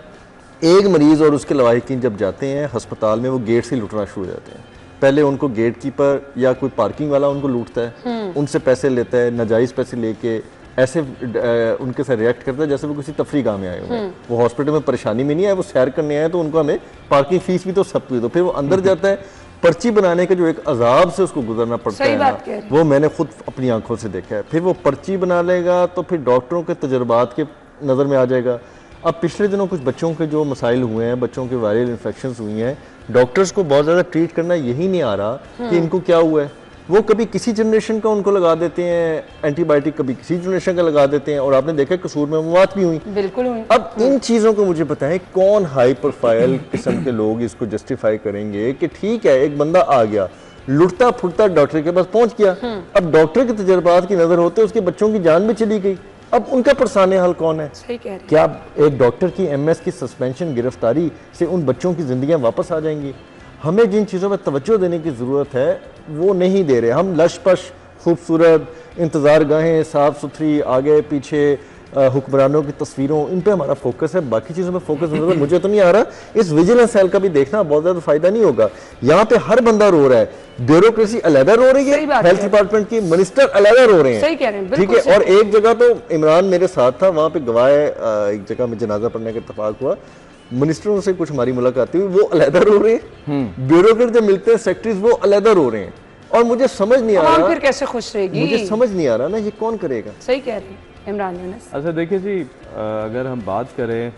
Speaker 2: एक मरीज और उसके लवाहिकीन जब जाते हैं अस्पताल में वो गेट से लूटना शुरू हो जाते हैं। पहले उनको गेट कीपर या कोई पार्किंग वाला उनको लूटता है, उनसे पैसे लेता है, नाजायज़ पैसे लेके ऐसे उनके साथ रिएक्ट करता है जैसे वो किसी तफरी गाह में आए हुए हैं। वो हॉस्पिटल में परेशानी में नहीं आए, वो सैर करने आए, तो उनको हमें पार्किंग फीस भी तो सब कुछ दो। फिर वो अंदर जाता है, पर्ची बनाने के जो एक अजाब से उसको गुजरना पड़ता है ना, वो मैंने खुद अपनी आंखों से देखा है। फिर वो पर्ची बना लेगा तो फिर डॉक्टरों के तजुर्बात के नज़र में आ जाएगा। अब पिछले दिनों कुछ बच्चों के जो मसाइल हुए हैं, बच्चों के वायरल इन्फेक्शंस हुई हैं, डॉक्टर्स को बहुत ज़्यादा ट्रीट करना यही नहीं आ रहा कि इनको क्या हुआ है। वो कभी किसी जनरेशन का उनको लगा देते हैं एंटीबायोटिक, कभी किसी जनरेशन का लगा देते हैं, और आपने देखा कसूर में मौत भी हुई।
Speaker 1: बिल्कुल हुई।
Speaker 2: अब इन चीज़ों को मुझे बताएं कौन हाई प्रोफाइल किस्म के लोग इसको जस्टिफाई करेंगे कि ठीक है एक बंदा आ गया लुटता फुटता डॉक्टर के पास पहुंच गया, अब डॉक्टर के तजर्बात की नजर होते उसके बच्चों की जान भी चली गई, अब उनका पुरसाने हाल कौन है?
Speaker 1: सही कह रहे हैं।
Speaker 2: क्या एक डॉक्टर की एमएस की सस्पेंशन, गिरफ्तारी से उन बच्चों की जिंदगियां वापस आ जाएंगी? हमें जिन चीज़ों पर तवज्जो देने की ज़रूरत है वो नहीं दे रहे। हम लश पश खूबसूरत इंतज़ार गाहें, साफ़ सुथरी, आगे पीछे हुक्मरानों की तस्वीरों, इन पे हमारा फोकस है, बाकी चीज़ों पे फोकस नहीं होगा। मुझे तो नहीं आ रहा, इस विजिलेंस सेल का भी देखना बहुत ज़्यादा फायदा नहीं होगा। यहाँ पे हर बंदा रो रहा है, ब्यूरोक्रेसी अलहदा रो रही है, हेल्थ डिपार्टमेंट की मिनिस्टर अलहदा रो रहे हैं।
Speaker 1: सही कह रहे हैं,
Speaker 2: ठीक है। और एक जगह तो इमरान मेरे साथ था, वहाँ पे गवाह एक जगह में जनाजा पढ़ने का इत्तेफाक हुआ, मिनिस्टरों से कुछ हमारी मुलाकात हुई, वो अलहदा रो रहे हैं, ब्यूरोक्रेट जब मिलते हैं सेक्रेटरीज वो अलहदा रो रहे हैं। और मुझे समझ नहीं आ रहा,
Speaker 1: फिर कैसे खुश रहेगी?
Speaker 2: मुझे समझ नहीं आ रहा ना, ये कौन करेगा?
Speaker 1: सही कह रहे हैं इमरान यूनुस।
Speaker 3: अच्छा देखिए जी, अगर हम बात करें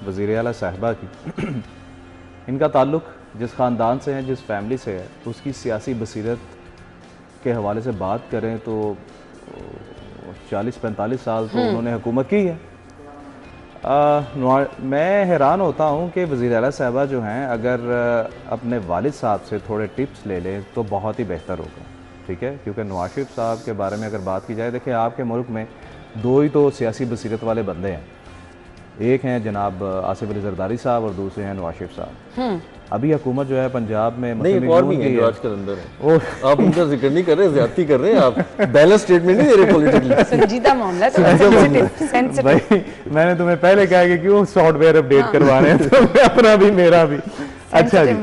Speaker 3: वज़ीर आला साहिबा की, इनका ताल्लुक जिस ख़ानदान से है, जिस फैमिली से है, उसकी सियासी बसीरत के हवाले से बात करें तो 40-45 साल तो उन्होंने हुकूमत की है। मैं हैरान होता हूँ कि वज़ीर आला साहिबा जो हैं, अगर अपने वालिद साहब से थोड़े टिप्स ले लें तो बहुत ही बेहतर होगा। ठीक है, क्योंकि नवाज शरीफ साहब के बारे में अगर बात की जाए, देखिए आपके मुल्क में दो ही तो सियासी बसीरत वाले बंदे हैं, एक हैं जनाब आसिफ अली जरदारी साहब और दूसरे हैं नवाज शरीफ साहब। अभी हुकूमत जो है पंजाब में
Speaker 2: नहीं, और भी है जो आजकल अंदर है, आप उनका जिक्र नहीं कर रहे, ज्यादती कर रहे हैं आप, बैलेंस स्टेटमेंट नहीं दे रहे पॉलिटिकली।
Speaker 1: संजीदा मामला है, तो सेंसिटिव।
Speaker 3: भाई मैंने तुम्हें पहले कहा कि क्यों सॉफ्टवेयर अपडेट करवा रहे हैं, तो अपना भी मेरा भी। अच्छा जी,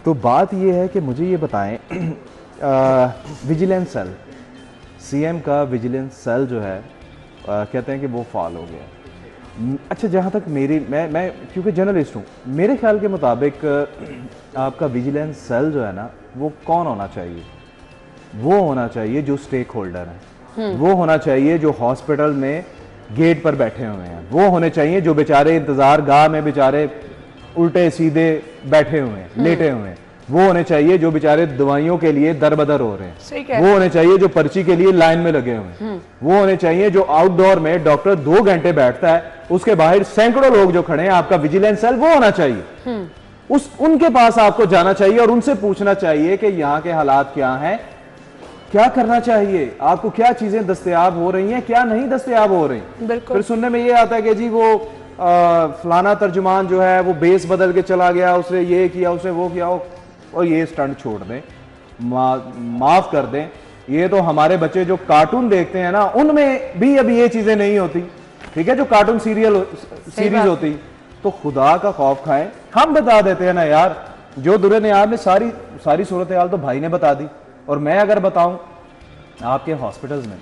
Speaker 3: तो बात ये है कि मुझे ये बताएं, विजिलेंस सेल, सीएम का विजिलेंस सेल जो है कहते हैं कि वो फाल हो गया। अच्छा, जहाँ तक मेरी मैं क्योंकि जर्नलिस्ट हूँ, मेरे ख्याल के मुताबिक आपका विजिलेंस सेल जो है ना, वो कौन होना चाहिए? वो होना चाहिए जो स्टेक होल्डर हैं, वो होना चाहिए जो हॉस्पिटल में गेट पर बैठे हुए हैं, वो होने चाहिए जो बेचारे इंतज़ार गाह में बेचारे उल्टे सीधे बैठे हुए हैं, लेटे हुए हैं, वो होने चाहिए जो बेचारे दवाइयों के लिए दर बदर हो रहे हैं, वो होने चाहिए जो पर्ची के लिए लाइन में लगे हुए हैं, वो होने चाहिए जो आउटडोर में डॉक्टर 2 घंटे बैठता है, उसके बाहर सैकड़ों लोग जो खड़े हैं, आपका विजिलेंस सेल वो होना चाहिए। उनके पास आपको जाना चाहिए और उनसे पूछना चाहिए कि यहाँ के हालात क्या हैं, क्या करना चाहिए, आपको क्या चीजें दस्तयाब हो रही हैं, क्या नहीं दस्तयाब हो रही। फिर सुनने में ये आता है कि जी वो फलाना तर्जुमान जो है वो बेस बदल के चला गया, उसने ये किया, उसने वो किया, और ये स्टंट छोड़ दें, माफ कर दें, ये तो हमारे बच्चे जो कार्टून देखते हैं ना, उनमें भी अभी ये चीजें नहीं होती। ठीक है, जो कार्टून सीरीज होती, तो खुदा का खौफ खाएं, हम बता देते हैं ना यार, जो दुनिया ने सारी सूरत हाल तो भाई ने बता दी। और मैं अगर बताऊं, आपके हॉस्पिटल्स में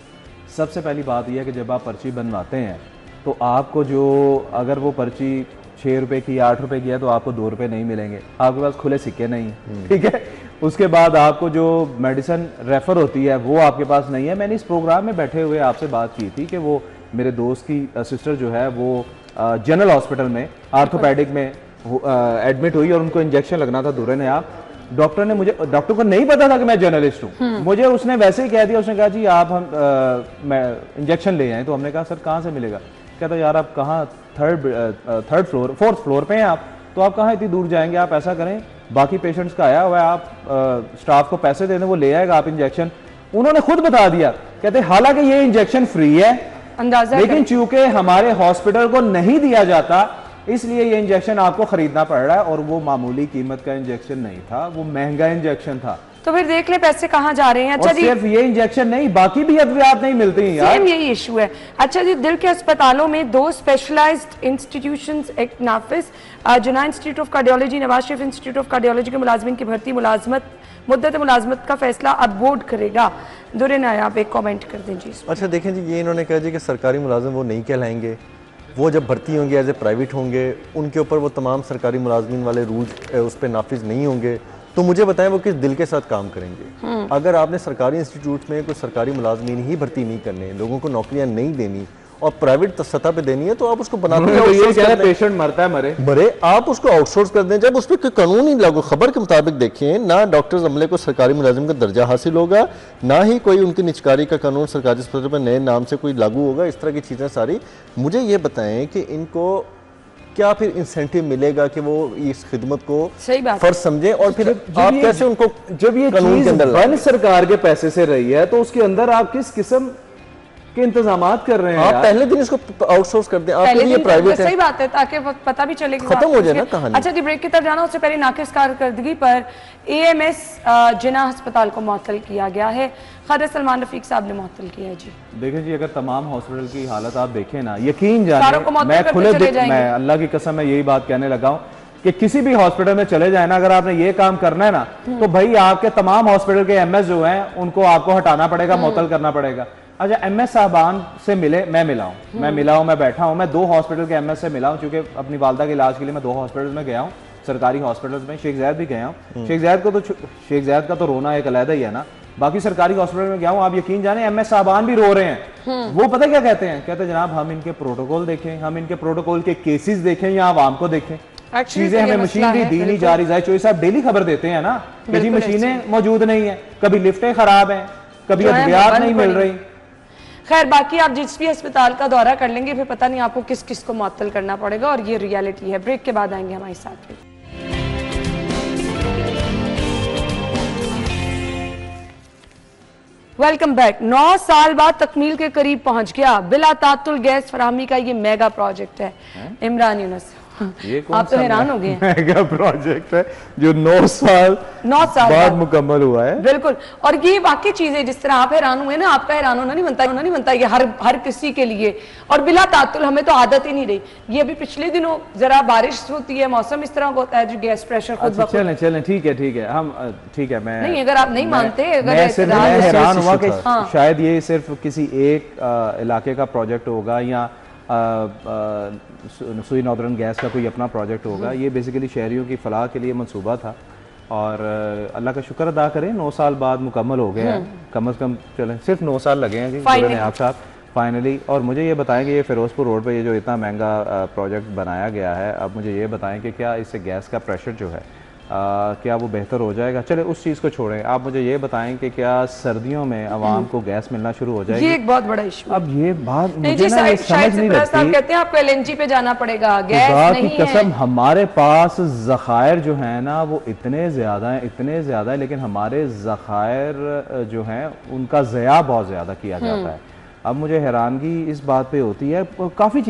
Speaker 3: सबसे पहली बात यह है कि जब आप पर्ची बनवाते हैं तो आपको जो, अगर वो पर्ची 6 रुपए की 8 रुपए की है तो आपको 2 रुपए नहीं मिलेंगे, आपके पास खुले सिक्के नहीं है। ठीक है, उसके बाद आपको जो मेडिसिन रेफर होती है वो आपके पास नहीं है। मैंने इस प्रोग्राम में बैठे हुए आपसे बात की थी कि वो मेरे दोस्त की सिस्टर जो है वो जनरल हॉस्पिटल में आर्थोपैडिक में एडमिट हुई और उनको इंजेक्शन लगना था दूर ने आप, डॉक्टर को नहीं पता था कि मैं जर्नलिस्ट हूँ, मुझे उसने वैसे ही कह दिया, उसने कहा जी आप हम इंजेक्शन ले आए। तो हमने कहा सर कहाँ से मिलेगा? कहता यार आप कहाँ, थर्ड फ्लोर 4th फ्लोर पे हैं आप, तो आप कहाँ इतनी दूर जाएंगे, आप ऐसा करें बाकी पेशेंट्स का आया हुआ है, आप स्टाफ को पैसे दे दें, वो ले आएगा आप इंजेक्शन। उन्होंने खुद बता दिया, कहते हालांकि ये इंजेक्शन फ्री है, अंदाजा लेकिन चूंकि हमारे हॉस्पिटल को नहीं दिया जाता इसलिए ये इंजेक्शन आपको खरीदना पड़ रहा है। और वो मामूली कीमत का इंजेक्शन नहीं था, वो महंगा इंजेक्शन था।
Speaker 1: तो फिर देख ले पैसे कहाँ जा रहे हैं। अच्छा जी,
Speaker 3: सिर्फ ये इंजेक्शन नहीं, बाकी भी अद्वियात नहीं मिलती हैं यार,
Speaker 1: सेम यही इशू है। अच्छा जी, दिल के अस्पतालों में 2 स्पेशलाइज्ड इंस्टीट्यूशंस एक नाफिज, जुना institute of cardiology, Nawaz Sharif institute of cardiology के मुलाजमिन की भर्ती मुद्दत मुलाजमत का फैसला अब बोर्ड करेगा। दुरे नायाब एक कमेंट कर दें जी।
Speaker 2: अच्छा देखें जी, ये इन्होंने कहा जी कि सरकारी मुलाजिम वो नहीं कहलाएंगे, वो जब भर्ती होंगे एज ए प्राइवेट होंगे, उनके ऊपर वो तमाम सरकारी मुलाजमिन वाले रूल्स उस पर नाफिज नहीं होंगे। तो मुझे बताएं वो किस दिल के साथ काम करेंगे? अगर आपने सरकारी इंस्टीट्यूट में कोई सरकारी मुलाजमीन ही भर्ती नहीं करने, लोगों को नौकरियां नहीं देनी और प्राइवेट सतह पे देनी है, तो आप उसको बनाते हैं,
Speaker 3: पेशेंट मरता है
Speaker 2: मरे, आप उसको आउटसोर्स कर दें। जब उस पर कानून ही लागू, खबर के मुताबिक देखें ना, डॉक्टर्स अमले को सरकारी मुलाजिम का दर्जा हासिल होगा, ना ही कोई उनकी निचकारी का कानून सरकारी अस्पताल पर नए नाम से कोई लागू होगा, इस तरह की चीज़ें सारी। मुझे ये बताएं कि इनको क्या फिर इंसेंटिव मिलेगा कि वो इस खिदमत को फर्ज समझे, और फिर आप कैसे उनको, जब ये
Speaker 3: चीज बन सरकार के पैसे से रही है तो उसके अंदर आप किस किस्म कि इंतजामात कर रहे हैं।
Speaker 2: आप पहले दिन इसको आउटसोर्स कर दें, आपके लिए प्राइवेट है।
Speaker 1: सही बात है, ताकि पता भी चले कि
Speaker 2: खत्म हो जाए ना कहानी।
Speaker 1: अच्छा जी, ब्रेक की तरफ जाना, उससे पहले नाकिस कारकर्दगी पर AMS जिना अस्पताल को मुअत्तल किया गया है। क़ादी सलमान रफीक साहब ने मुअत्तल किया है जी।
Speaker 3: देखें जी, अगर तमाम हॉस्पिटल की हालत आप देखें ना, यकीन जाने मैं खुले दिल, मैं अल्लाह की कसम मैं यही बात कहने लगा हूँ कि किसी भी हॉस्पिटल में चले जाए ना, अगर आपने ये काम करना है ना, तो भाई आपके तमाम हॉस्पिटल के MS जो हैं उनको आपको हटाना पड़ेगा, मुअत्तल करना पड़ेगा। अच्छा, MS साहबान से मिले, मैं मिला हूँ, मैं बैठा हूँ, मैं 2 हॉस्पिटल के MS से मिला हूँ, क्योंकि अपनी वालदा के इलाज के लिए मैं 2 हॉस्पिटल में गया हूँ, सरकारी हॉस्पिटल्स में। शेख ज़ायद भी गया हूँ। शेख ज़ायद का तो रोना एक अलग ही है ना, बाकी सरकारी हॉस्पिटल में गया हूँ। आप यकीन जाने MS साहबान भी रो रहे हैं। वो पता क्या कहते हैं? कहते हैं जनाब हम इनके प्रोटोकॉल देखें, हम इनके प्रोटोकॉल के केसेस देखें या आवाम को देखें, चीजें हमें मशीनरी दी नहीं जा रही। जाहिर चौधरी साहब डेली खबर देते हैं ना कि जी मशीनें मौजूद नहीं है, कभी लिफ्टें खराब हैं, कभी अद्वियात नहीं मिल रही।
Speaker 1: खैर, बाकी आप जिस भी अस्पताल का दौरा कर लेंगे फिर पता नहीं आपको किस किस को मुअत्तल करना पड़ेगा, और ये रियलिटी है। ब्रेक के बाद आएंगे हमारे साथ में। Welcome back. 9 साल बाद तकमील के करीब पहुंच गया बिला तातुल गैस फराहमी का ये मेगा प्रोजेक्ट है। इमरान यूनुस,
Speaker 3: ये कौन
Speaker 1: आप तो हैरान हो गए।
Speaker 3: मेगा प्रोजेक्ट है जो 9 साल बाद मुकम्मल हुआ है।
Speaker 1: बिल्कुल, और ये वाकई चीज है, जिस तरह आप हैरान हुए ना, आपका हैरान होना नहीं बनता ये हर किसी के लिए, और बिला तातुल हमें तो आदत ही नहीं रही। ये अभी पिछले दिनों जरा बारिश होती है, मौसम इस तरह का होता है जो गैस प्रेशर खुद ब खुद।
Speaker 3: चलें ठीक है, हम ठीक है। मैं
Speaker 1: नहीं, अगर आप नहीं मानते, अगर
Speaker 3: हैरान हुआ कि शायद ये सिर्फ किसी एक इलाके का प्रोजेक्ट होगा या सुई नॉर्दर्न गैस का कोई अपना प्रोजेक्ट होगा। ये बेसिकली शहरियों की फलाह के लिए मंसूबा था, और अल्लाह का शुक्र अदा करें 9 साल बाद मुकम्मल हो गया है। कम से कम चलें सिर्फ 9 साल लगे हैं जी आप साहब फाइनली। और मुझे ये बताएं कि ये फिरोजपुर रोड पे ये जो इतना महंगा प्रोजेक्ट बनाया गया है, अब मुझे ये बताएं कि क्या इससे गैस का प्रेशर जो है क्या वो बेहतर हो जाएगा? चले उस चीज़ को छोड़ें, आप मुझे ये बताएं कि क्या सर्दियों में आवाम को गैस मिलना शुरू हो जाएगी?
Speaker 1: ये एक बहुत बड़ा इशू।
Speaker 3: अब ये बात मुझे
Speaker 1: जी,
Speaker 3: ना समझ नहीं लगती।
Speaker 1: कहते हैं आपको LNG पे जाना पड़ेगा, गैस नहीं है।
Speaker 3: कसम, हमारे पास ज़खायर जो है ना वो इतने ज़्यादा है, लेकिन हमारे ज़खायर जो हैं उनका ज़या बहुत ज़्यादा किया जाता है। अब मुझे हैरानगी इस बात पे होती है, काफ़ी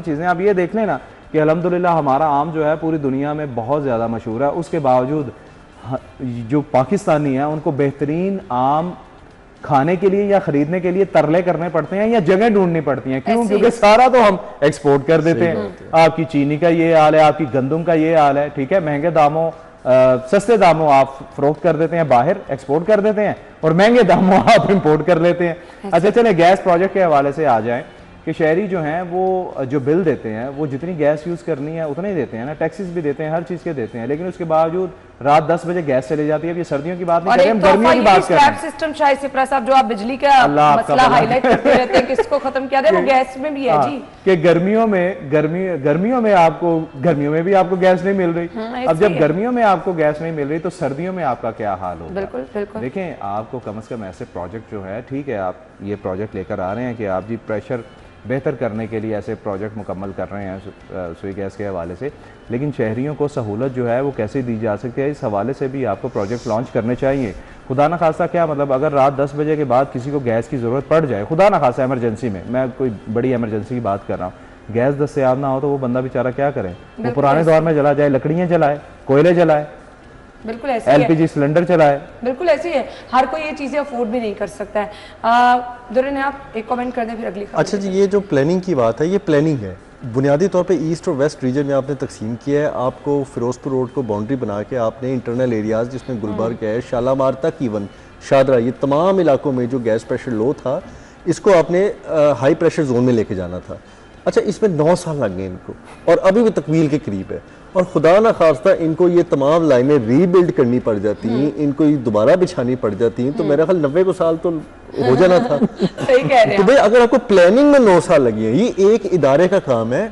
Speaker 3: चीज़ें आप ये देख लें ना कि अल्हम्दुलिल्लाह हमारा आम जो है पूरी दुनिया में बहुत ज़्यादा मशहूर है, उसके बावजूद जो पाकिस्तानी हैं उनको बेहतरीन आम खाने के लिए या खरीदने के लिए तरले करने पड़ते हैं या जगह ढूंढनी पड़ती हैं। क्यों? क्योंकि सारा तो हम एक्सपोर्ट कर देते हैं। आपकी चीनी का ये हाल है, आपकी गंदम का ये हाल है, ठीक है, महंगे दामों सस्ते दामों आप फरोख्त कर देते हैं, बाहर एक्सपोर्ट कर देते हैं, और महंगे दामों आप इंपोर्ट कर लेते हैं। अच्छा चले गैस प्रोजेक्ट के हवाले से आ जाएं कि शहरी जो हैं वो जो बिल देते हैं वो जितनी गैस यूज़ करनी है उतना ही देते हैं ना, टैक्सेस भी देते हैं, हर चीज़ के देते हैं, लेकिन उसके बावजूद रात 10 बजे गैस चली जाती है। अब ये सर्दियों की बात नहीं कर रहे, हम गर्मियों की बात कर रहे हैं।
Speaker 1: सिस्टम शायद सिप्रा साहब जो आप बिजली का मसला हाईलाइट करते रहते हैं, किसको खत्म किया जाए, वो गैस में भी है जी
Speaker 3: कि गर्मियों में भी आपको गैस नहीं मिल रही। अब जब गर्मियों में आपको गैस नहीं मिल रही तो सर्दियों में आपका क्या हाल होगा?
Speaker 1: बिल्कुल।
Speaker 3: देखें, आपको कम से कम ऐसे प्रोजेक्ट जो है, ठीक है आप ये प्रोजेक्ट लेकर आ रहे हैं कि आप जी प्रेशर बेहतर करने के लिए ऐसे प्रोजेक्ट मुकम्मल कर रहे हैं सुई गैस के हवाले से, लेकिन शहरियों को सहूलत जो है वो कैसे दी जा सकती है, इस हवाले से भी आपको प्रोजेक्ट लॉन्च करने चाहिए। खुदा न खासा क्या मतलब अगर रात 10 बजे के बाद किसी को गैस की ज़रूरत पड़ जाए, खुदा न खासा इमरजेंसी में, मैं कोई बड़ी इमरजेंसी की बात कर रहा हूँ, गैस दस्तयाब ना हो तो वो बंदा बेचारा क्या करे? वो पुराने दौर में जला जाए, लकड़ियाँ जलाए, कोयले जलाए,
Speaker 1: बिल्कुल ऐसे
Speaker 3: LPG सिलेंडर चलाए।
Speaker 1: बिल्कुल ऐसे ही है, हर कोई ये चीज़ें अफोर्ड भी नहीं कर सकता है। दुर्रन आप एक कमेंट कर दें फिर अगली।
Speaker 2: अच्छा जी, ये जो प्लानिंग की बात है, ये प्लानिंग है बुनियादी तौर पे ईस्ट और वेस्ट रीजन में आपने तकसीम किया है। आपको फिरोजपुर रोड को बाउंड्री बना के आपने इंटरनल एरियाज़ जिसमें गुलबर्ग है, शालामार तक, इवन शादरा, ये तमाम इलाकों में जो गैस प्रेशर लो था इसको आपने हाई प्रेशर जोन में लेके जाना था। अच्छा, इसमें 9 साल लग गए इनको, और अभी भी तकमील के करीब है, और खुदा ना खास्ता इनको ये तमाम लाइनें रीबिल्ड करनी पड़ जाती हैं, इनको ये दोबारा बिछानी पड़ जाती हैं, तो मेरा ख्याल 90 को साल तो हो जाना था।
Speaker 1: सही कह रहे हैं।
Speaker 2: तो भाई अगर आपको प्लानिंग में 9 साल लगी है, ये एक इदारे का काम है,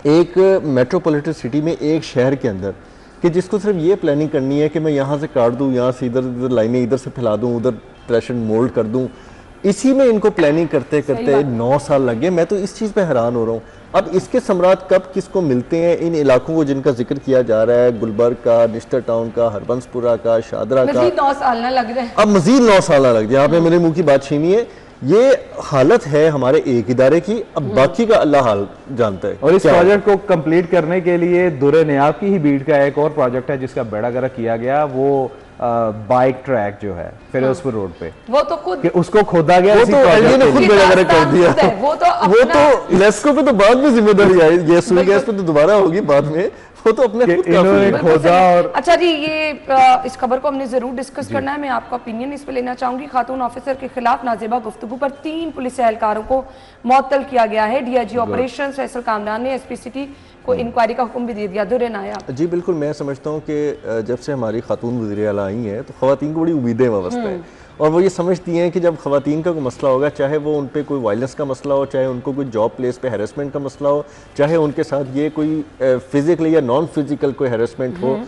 Speaker 2: एक मेट्रोपॉलिटन सिटी में, एक शहर के अंदर, कि जिसको सिर्फ ये प्लानिंग करनी है कि मैं यहाँ से काट दूँ, यहाँ से इधर लाइनें इधर से फैला दूँ, उधर थ्रेशन मोल्ड कर दूँ। इसी में इनको प्लानिंग करते करते 9 साल लग गए। मैं तो इस चीज़ पे हैरान हो रहा हूँ। अब इसके समरात कब किसको मिलते हैं? इन इलाकों को जिनका जिक्र किया जा रहा है, गुलबर्ग का, निस्टर टाउन का, हरबंसपुरा का, शादरा का,
Speaker 1: मजीद 9 साल ना लग जाए।
Speaker 2: अब मजीद 9 साल ना लग जाए। आपने मेरे मुंह की बात छीनी है ये हालत है हमारे एक इदारे की, अब बाकी का अल्लाह हाल जानता है।
Speaker 3: और इस प्रोजेक्ट को कंप्लीट करने के लिए दुर्रे नियाब की ही बीट का एक और प्रोजेक्ट है जिसका बेड़ा गर्क किया गया, वो बाइक ट्रैक जो है फिरोजपुर रोड पे,
Speaker 1: वो तो खुद
Speaker 3: उसको खोदा गया,
Speaker 2: वो तो एलजी ने खुद बेड़ा गर्क कर दिया।
Speaker 1: वो
Speaker 2: तो लेस्को पे तो बाद में जिम्मेदारी आई, गैस पे तो दोबारा होगी बाद में, वो तो अपने खुद
Speaker 3: इन्होंने खोदा। और
Speaker 1: अच्छा जी, ये इस खबर को हमने जरूर डिस्कस करना है, मैं आपका ओपिनियन इस पे लेना चाहूंगी। खातून ऑफिसर के खिलाफ नाजेबा गुफ्तगू पर 3 पुलिस एहलकारों को मुअत्तल किया गया है। डीआईजी ऑपरेशन फैसल कामरान ने एसपी सिटी को इंक्वायरी का हुक्म भी दे दिया। दुर्रे नायाब
Speaker 2: जी बिल्कुल, मैं समझता हूँ कि जब से हमारी खातून वज़ीर आला आई हैं तो ख़वातीन को बड़ी उम्मीदें वाबस्ता हैं, और वो ये समझती हैं कि जब ख़वातीन का कोई मसला होगा, चाहे वो उन पे कोई वायलेंस का मसला हो, चाहे उनको कोई जॉब प्लेस पे हैरेसमेंट का मसला हो, चाहे उनके साथ ये कोई फिजिकल या नॉन फिजिकल कोई हैरेसमेंट हो,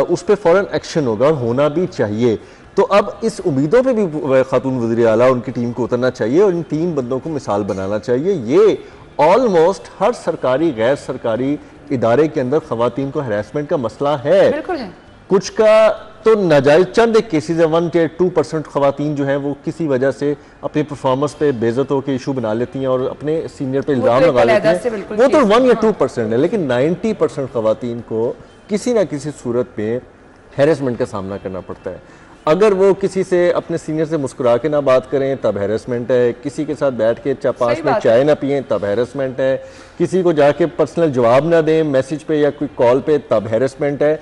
Speaker 2: उस पर फ़ौरन एक्शन होगा और होना भी चाहिए। तो अब इस उम्मीदों पे भी खातून वज़ीर आला उनकी टीम को उतरना चाहिए और इन 3 बंदों को मिसाल बनाना चाहिए। ये ऑलमोस्ट हर सरकारी गैर सरकारी इदारे के अंदर ख़वातीन को हैरेसमेंट का मसला है।
Speaker 1: बिल्कुल है।
Speaker 2: कुछ का तो नाजायज चंद एक केसेज है, 1 या 2% ख़वातीन जो हैं वो किसी वजह से अपनी परफॉर्मेंस पे बेइज्जत होकर इशू बना लेती हैं और अपने सीनियर पे इल्ज़ाम लगा लेती हैं, वो तो 1 या 2% है। लेकिन 90% ख़वातीन को किसी ना किसी सूरत में हैरेसमेंट का सामना करना पड़ता है। अगर वो किसी से अपने सीनियर से मुस्कुरा के ना बात करें तब हैरेसमेंट है, किसी के साथ बैठ के पास में चाय ना पिएं तब हैरेसमेंट है, किसी को जाके पर्सनल जवाब ना दें मैसेज पे या कोई कॉल पे तब हैरेसमेंट है।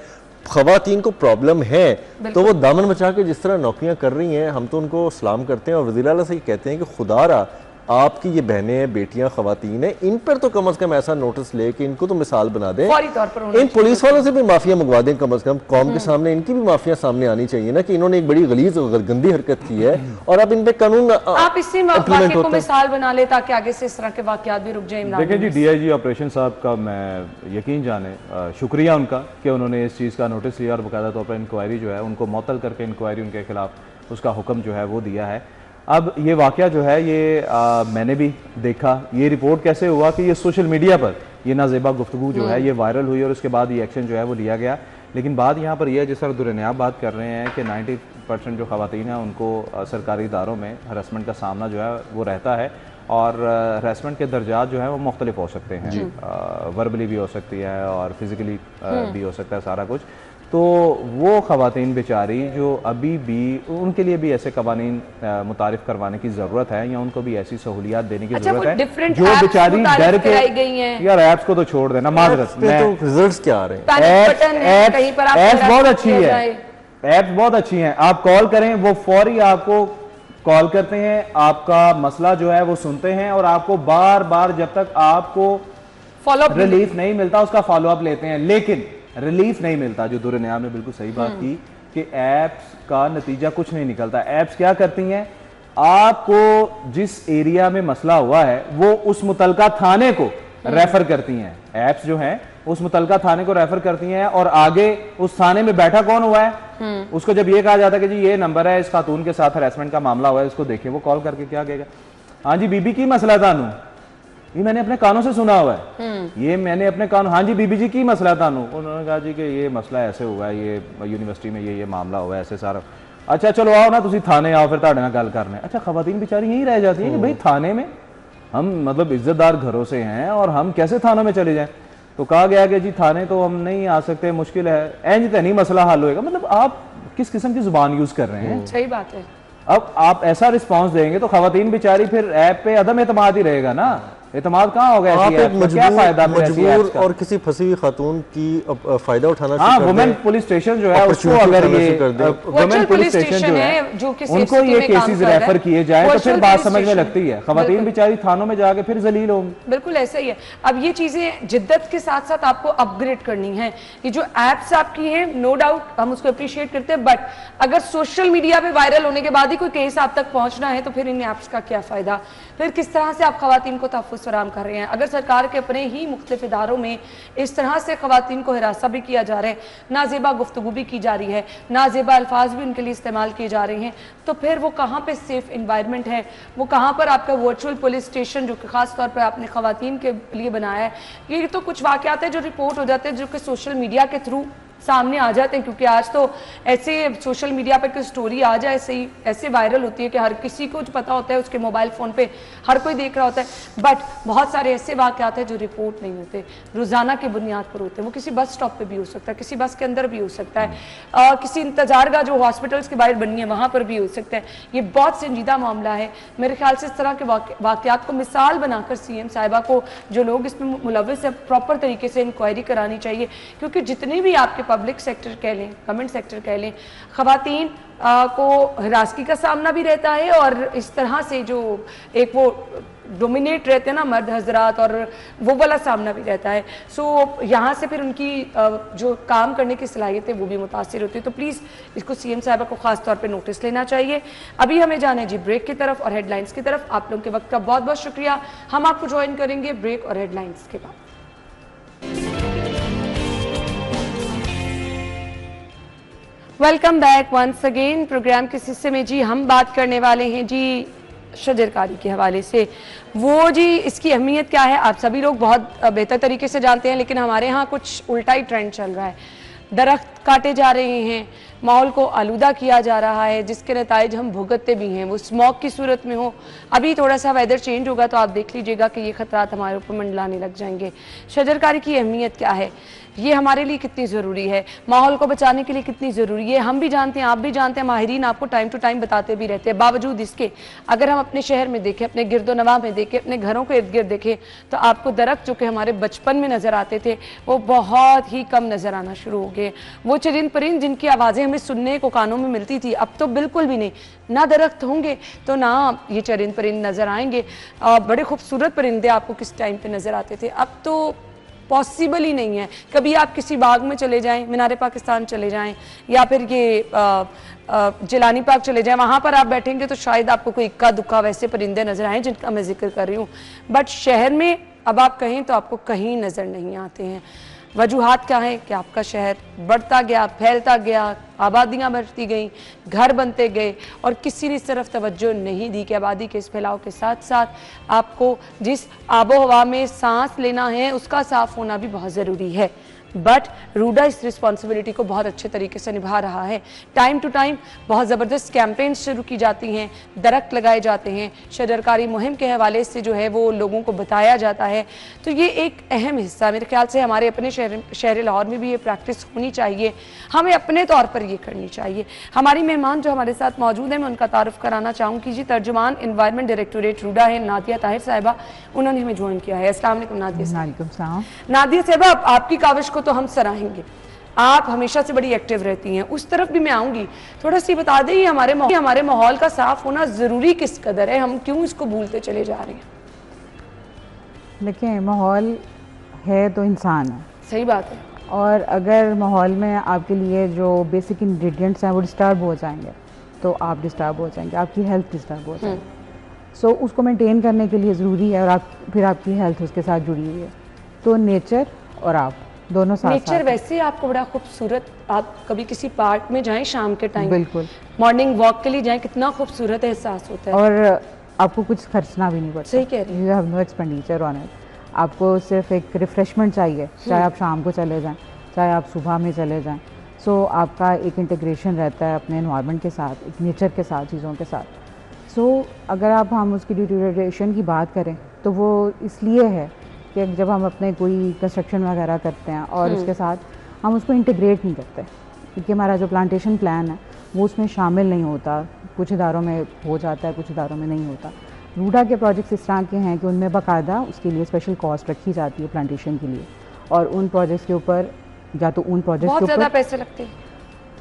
Speaker 2: ख़वातीन को प्रॉब्लम है तो वो दामन बचा के जिस तरह नौकरियां कर रही हैं, हम तो उनको सलाम करते हैं और वज़ीर आला से ही कहते हैं कि खुदारा आपकी ये बहनें हैं, बेटियां, ख़वातीन हैं, इन पर तो कम से कम ऐसा नोटिस ले कि इनको तो मिसाल बना दें। इन पुलिस वालों से भी माफिया मंगवा दें, कम से कम कौम के सामने इनकी भी माफिया सामने आनी चाहिए ना कि इन्होंने एक बड़ी गलीज और गंदी हरकत की है और अब इन पे कानून
Speaker 1: आप इसी वाक़े को मिसाल बना ले ताकि आगे से इस तरह के वाक़यात भी रुक जाए।
Speaker 3: देखिए जी, डीआईजी ऑपरेशन साहब का मैं यकीन जाने शुक्रिया उनका कि उन्होंने इस चीज़ का नोटिस लिया और बाकायदा तौर पर इंक्वायरी जो है उनको मुअत्तल करके इंक्वायरी उनके खिलाफ उसका हुक्म जो है वो दिया है। अब ये वाक़या जो है ये मैंने भी देखा, ये रिपोर्ट कैसे हुआ कि ये सोशल मीडिया पर ये नाजेबा गुफ्तगू जो है ये वायरल हुई और उसके बाद ये एक्शन जो है वो लिया गया। लेकिन बात यहाँ पर यह है, जिस तरह दुर्रे नियाब बात कर रहे हैं कि 90% जो ख़वातीन हैं उनको सरकारी इदारों में हरासमेंट का सामना जो है वो रहता है और हरासमेंट के दर्जात जो है वो मुख्तलिफ हो सकते हैं, वर्बली भी हो सकती है और फिज़िकली भी हो सकता है सारा कुछ। तो वो ख़वातीन बेचारी जो अभी भी, उनके लिए भी ऐसे कवानीन मुतारिफ करवाने की ज़रूरत है या उनको भी ऐसी सहूलियात देने की ज़रूरत है जो बेचारी डर के, यार ऐप्स को तो छोड़ देना, माजरत तो
Speaker 2: रिजल्ट्स क्या आ रहे
Speaker 3: हैं, ऐप्स बहुत अच्छी है, ऐप्स बहुत अच्छी हैं, आप कॉल करें वो फौरी आपको कॉल करते हैं, आपका मसला जो है वो सुनते हैं और आपको बार बार जब तक आपको फॉलोअप रिलीफ नहीं मिलता उसका फॉलोअप लेते हैं। लेकिन रिलीफ नहीं मिलता, जो दुर्रे नियाब ने बिल्कुल सही बात की कि ऐप्स का नतीजा कुछ नहीं निकलता। ऐप्स क्या करती हैं, आपको जिस एरिया में मसला हुआ है वो उस मुतलका थाने को रेफर करती हैं, ऐप्स जो हैं उस मुतलका थाने को रेफर करती हैं और आगे उस थाने में बैठा कौन हुआ है उसको जब ये कहा जाता है कि जी ये नंबर है, इस खातून के साथ हरासमेंट का मामला हुआ है, इसको देखिए, वो कॉल करके क्या कहेगा, हाँ जी बीबी की मसला तानू, ये मैंने अपने कानों से सुना हुआ है, ये मैंने अपने कानों, हाँ जी बीबी जी की मसला तानू, उन्होंने कहा जी कि ये मसला ऐसे हुआ है, ये यूनिवर्सिटी में ये मामला हुआ है, ऐसे सारा, अच्छा चलो आओ ना तुसी थाने आओ फिर ताड़े नाल गल करने। अच्छा ख़वातीन बेचारी यहीं रह जाती है कि भाई थाने में हम मतलब इज्जतदार घरों से हैं और हम कैसे थानों में चले जाएं। तो कहा गया कि जी थाने तो हम नहीं आ सकते, मुश्किल है, एंज तो नहीं मसला हल होएगा। मतलब आप किस किस्म की जुबान यूज कर रहे हैं।
Speaker 1: सही बात है।
Speaker 3: अब आप ऐसा रिस्पांस देंगे तो ख़वातीन बेचारी फिर ऐप पे अदम एतमाद ही रहेगा ना, एतमाद कहाँ होगा ऐसी ऐप का, क्या फायदा
Speaker 2: मजबूर और किसी फंसी हुई खातून की फायदा उठाना।
Speaker 3: हाँ, वुमेन पुलिस स्टेशन जो है उसको अगर ये वुमेन पुलिस स्टेशन जो है उनको ये केसेस रेफर किए जाए तो फिर बात समझ में लगती है। ख़वातीन बेचारी थानों में जाके फिर जलील होंगी।
Speaker 1: बिल्कुल ऐसा ही है। अब ये चीजें जिद्दत के साथ साथ आपको अपग्रेड करनी है। ये जो एप्स आपकी हैं, नो डाउट हम उसको अप्रिशिएट करते हैं, बट अगर सोशल मीडिया पे वायरल होने के बाद ही कोई केस आप तक पहुंचना है तो फिर इन एप्स का क्या फायदा, फिर किस तरह से आप ख़वातीन को तहफ़्फ़ुज़ फराहम कर रहे हैं। अगर सरकार के अपने ही मुख्तलिफ इदारों में इस तरह से ख़वातीन को हिरासा भी किया जा रहा है, नाजेबा गुफ्तगू भी की जा रही है, नाजेबा अल्फाज भी उनके लिए इस्तेमाल किए जा रहे हैं, तो फिर वो कहाँ पे सेफ इन्वायरमेंट है, वो कहाँ पर आपका वर्चुअल पुलिस स्टेशन जो कि ख़ास तौर पर आपने ख़वातीन के लिए बनाया है। ये तो कुछ वाक़यात है जो रिपोर्ट हो जाते हैं जो कि सोशल मीडिया के थ्रू सामने आ जाते हैं, क्योंकि आज तो ऐसे सोशल मीडिया पर कोई स्टोरी आ जाए सही ऐसे वायरल होती है कि हर किसी को पता होता है, उसके मोबाइल फ़ोन पे हर कोई देख रहा होता है। बट बहुत सारे ऐसे वाक़यात हैं जो रिपोर्ट नहीं होते, रोज़ाना की बुनियाद पर होते हैं। वो किसी बस स्टॉप पे भी हो सकता है, किसी बस के अंदर भी हो सकता है, किसी इंतजारगाह जो हॉस्पिटल्स के बाहर बनी है वहाँ पर भी हो सकता है। ये बहुत संजीदा मामला है। मेरे ख्याल से इस तरह के वाक़यात को मिसाल बनाकर सीएम साहिबा को जो लोग इसमें मुलव्विस है प्रॉपर तरीके से इंक्वायरी करानी चाहिए, क्योंकि जितने भी आपके पब्लिक सेक्टर कह लें, गवर्नमेंट सेक्टर कह लें, ख़वातीन को हिरासगी का सामना भी रहता है, और इस तरह से जो एक वो डोमिनेट रहते हैं ना मर्द हजरात, और वो वाला सामना भी रहता है। सो यहाँ से फिर उनकी जो काम करने की सलाहियत है वो भी मुतासिर होती है। तो प्लीज़ इसको सीएम साहिबा को ख़ास तौर पे नोटिस लेना चाहिए। अभी हमें जाना है जी ब्रेक की तरफ और हेडलाइंस की तरफ। आप लोगों के वक्त का बहुत बहुत शुक्रिया। हम आपको ज्वाइन करेंगे ब्रेक और हेडलाइंस के बाद। Welcome back once again. Programme के हिस्से में जी हम बात करने वाले हैं जी शजरकारी के हवाले से। वो जी इसकी अहमियत क्या है आप सभी लोग बहुत बेहतर तरीके से जानते हैं, लेकिन हमारे यहाँ कुछ उल्टा ही ट्रेंड चल रहा है। दरख्त काटे जा रहे हैं, माहौल को आलूदा किया जा रहा है, जिसके नताइज हम भुगतते भी हैं, वो स्मॉग की सूरत में हो। अभी थोड़ा सा वेदर चेंज होगा तो आप देख लीजिएगा कि ये खतरात हमारे ऊपर मंडलाने लग जाएंगे। शजरकारी की अहमियत क्या है, ये हमारे लिए कितनी ज़रूरी है, माहौल को बचाने के लिए कितनी ज़रूरी है, हम भी जानते हैं, आप भी जानते हैं, माहिरीन आपको टाइम टू टाइम बताते भी रहते हैं। बावजूद इसके अगर हम अपने शहर में देखें, अपने गिरदोनवा में देखें, अपने घरों के इर्द गिर्द देखें, तो आपको दरख्त जो कि हमारे बचपन में नज़र आते थे वो बहुत ही कम नज़र आना शुरू हो गए। वो चरिंद परिंद जिनकी आवाज़ें हमें सुनने को कानों में मिलती थी, अब तो बिल्कुल भी नहीं। ना दरख्त होंगे तो ना ये चरिंद परिंद नज़र आएंगे। बड़े खूबसूरत परिंदे आपको किस टाइम पे नज़र आते थे, अब तो पॉसिबल ही नहीं है। कभी आप किसी बाग में चले जाएं, मीनार पाकिस्तान चले जाएं, या फिर ये जिलानी पार्क चले जाएं, वहाँ पर आप बैठेंगे तो शायद आपको कोई इक्का दुक्का वैसे परिंदे नज़र आएँ जिनका मैं जिक्र कर रही हूँ। बट शहर में अब आप कहें तो आपको कहीं नज़र नहीं आते हैं। वजूहात क्या है कि आपका शहर बढ़ता गया, फैलता गया, आबादियाँ बढ़ती गईं, घर बनते गए, और किसी ने इस तरफ तवज्जो नहीं दी कि आबादी के इस फैलाव के साथ साथ आपको जिस आबो हवा में सांस लेना है उसका साफ़ होना भी बहुत ज़रूरी है। बट रूडा इस रिस्पॉन्सिबिलिटी को बहुत अच्छे तरीके से निभा रहा है। टाइम टू टाइम बहुत ज़बरदस्त कैंपेन शुरू की जाती हैं, दरख्त लगाए जाते हैं, शजरकारी मुहिम के हवाले से जो है वो लोगों को बताया जाता है। तो ये एक अहम हिस्सा मेरे ख्याल से हमारे अपने शहर लाहौर में भी ये प्रैक्टिस होनी चाहिए, हमें अपने तौर पर ये करनी चाहिए। हमारी मेहमान जो हमारे साथ मौजूद हैं मैं उनका तारुफ कराना चाहूँगी जी। तर्जुमान इन्वायरमेंट डायरेक्टोरेट रूडा है नादिया ताहिर साहिबा, उन्होंने हमें ज्वाइन किया है। अस्सलाम वालेकुम नादिया। नादिया साहिबा, आपकी काविश को तो हम सराहेंगे, आप हमेशा से बड़ी एक्टिव रहती हैं, उस तरफ भी मैं आऊँगी। थोड़ा सी बता दें हमारे माहौल का साफ होना ज़रूरी किस कदर है, हम क्यों इसको भूलते चले जा रहे हैं?
Speaker 4: देखिए, माहौल है तो इंसान है,
Speaker 1: सही बात है,
Speaker 4: और अगर माहौल में आपके लिए जो बेसिक इंग्रेडिएंट्स हैं वो डिस्टर्ब हो जाएंगे तो आप डिस्टर्ब हो जाएंगे, आपकी हेल्थ डिस्टर्ब हो जाएगी। सो उसको मेंटेन करने के लिए ज़रूरी है, और फिर आपकी हेल्थ उसके साथ जुड़ी हुई है। तो नेचर और आप दोनों साथ
Speaker 1: नेचर वैसे आपको बड़ा खूबसूरत, आप कभी किसी पार्क में जाएं शाम के टाइम,
Speaker 4: बिल्कुल
Speaker 1: मॉर्निंग वॉक के लिए जाएं, कितना खूबसूरत एहसास होता है,
Speaker 4: और आपको कुछ खर्चना भी नहीं पड़ता।
Speaker 1: सही कह रही हैं,
Speaker 4: you have no expenditure on it. आपको सिर्फ एक रिफ्रेशमेंट चाहिए, चाहे आप शाम को चले जाएं, चाहे आप सुबह में चले जाएं। सो आपका एक इंटीग्रेशन रहता है अपने एनवायरनमेंट के साथ, एक नेचर के साथ, चीज़ों के साथ। सो अगर हम उसकी डिटेरियोरेशन की बात करें तो वो इसलिए है कि जब हम अपने कोई कंस्ट्रक्शन वगैरह करते हैं और उसके साथ हम उसको इंटीग्रेट नहीं करते, क्योंकि हमारा जो प्लांटेशन प्लान है वो उसमें शामिल नहीं होता। कुछ इदारों में हो जाता है, कुछ इदारों में नहीं होता। रूडा के प्रोजेक्ट्स इस तरह के हैं कि उनमें बाकायदा उसके लिए स्पेशल कॉस्ट रखी जाती है प्लांटेशन के लिए, और उन प्रोजेक्ट्स के ऊपर या तो उन प्रोजेक्ट्स के ऊपर
Speaker 1: बहुत ज़्यादा पैसे लगते हैं,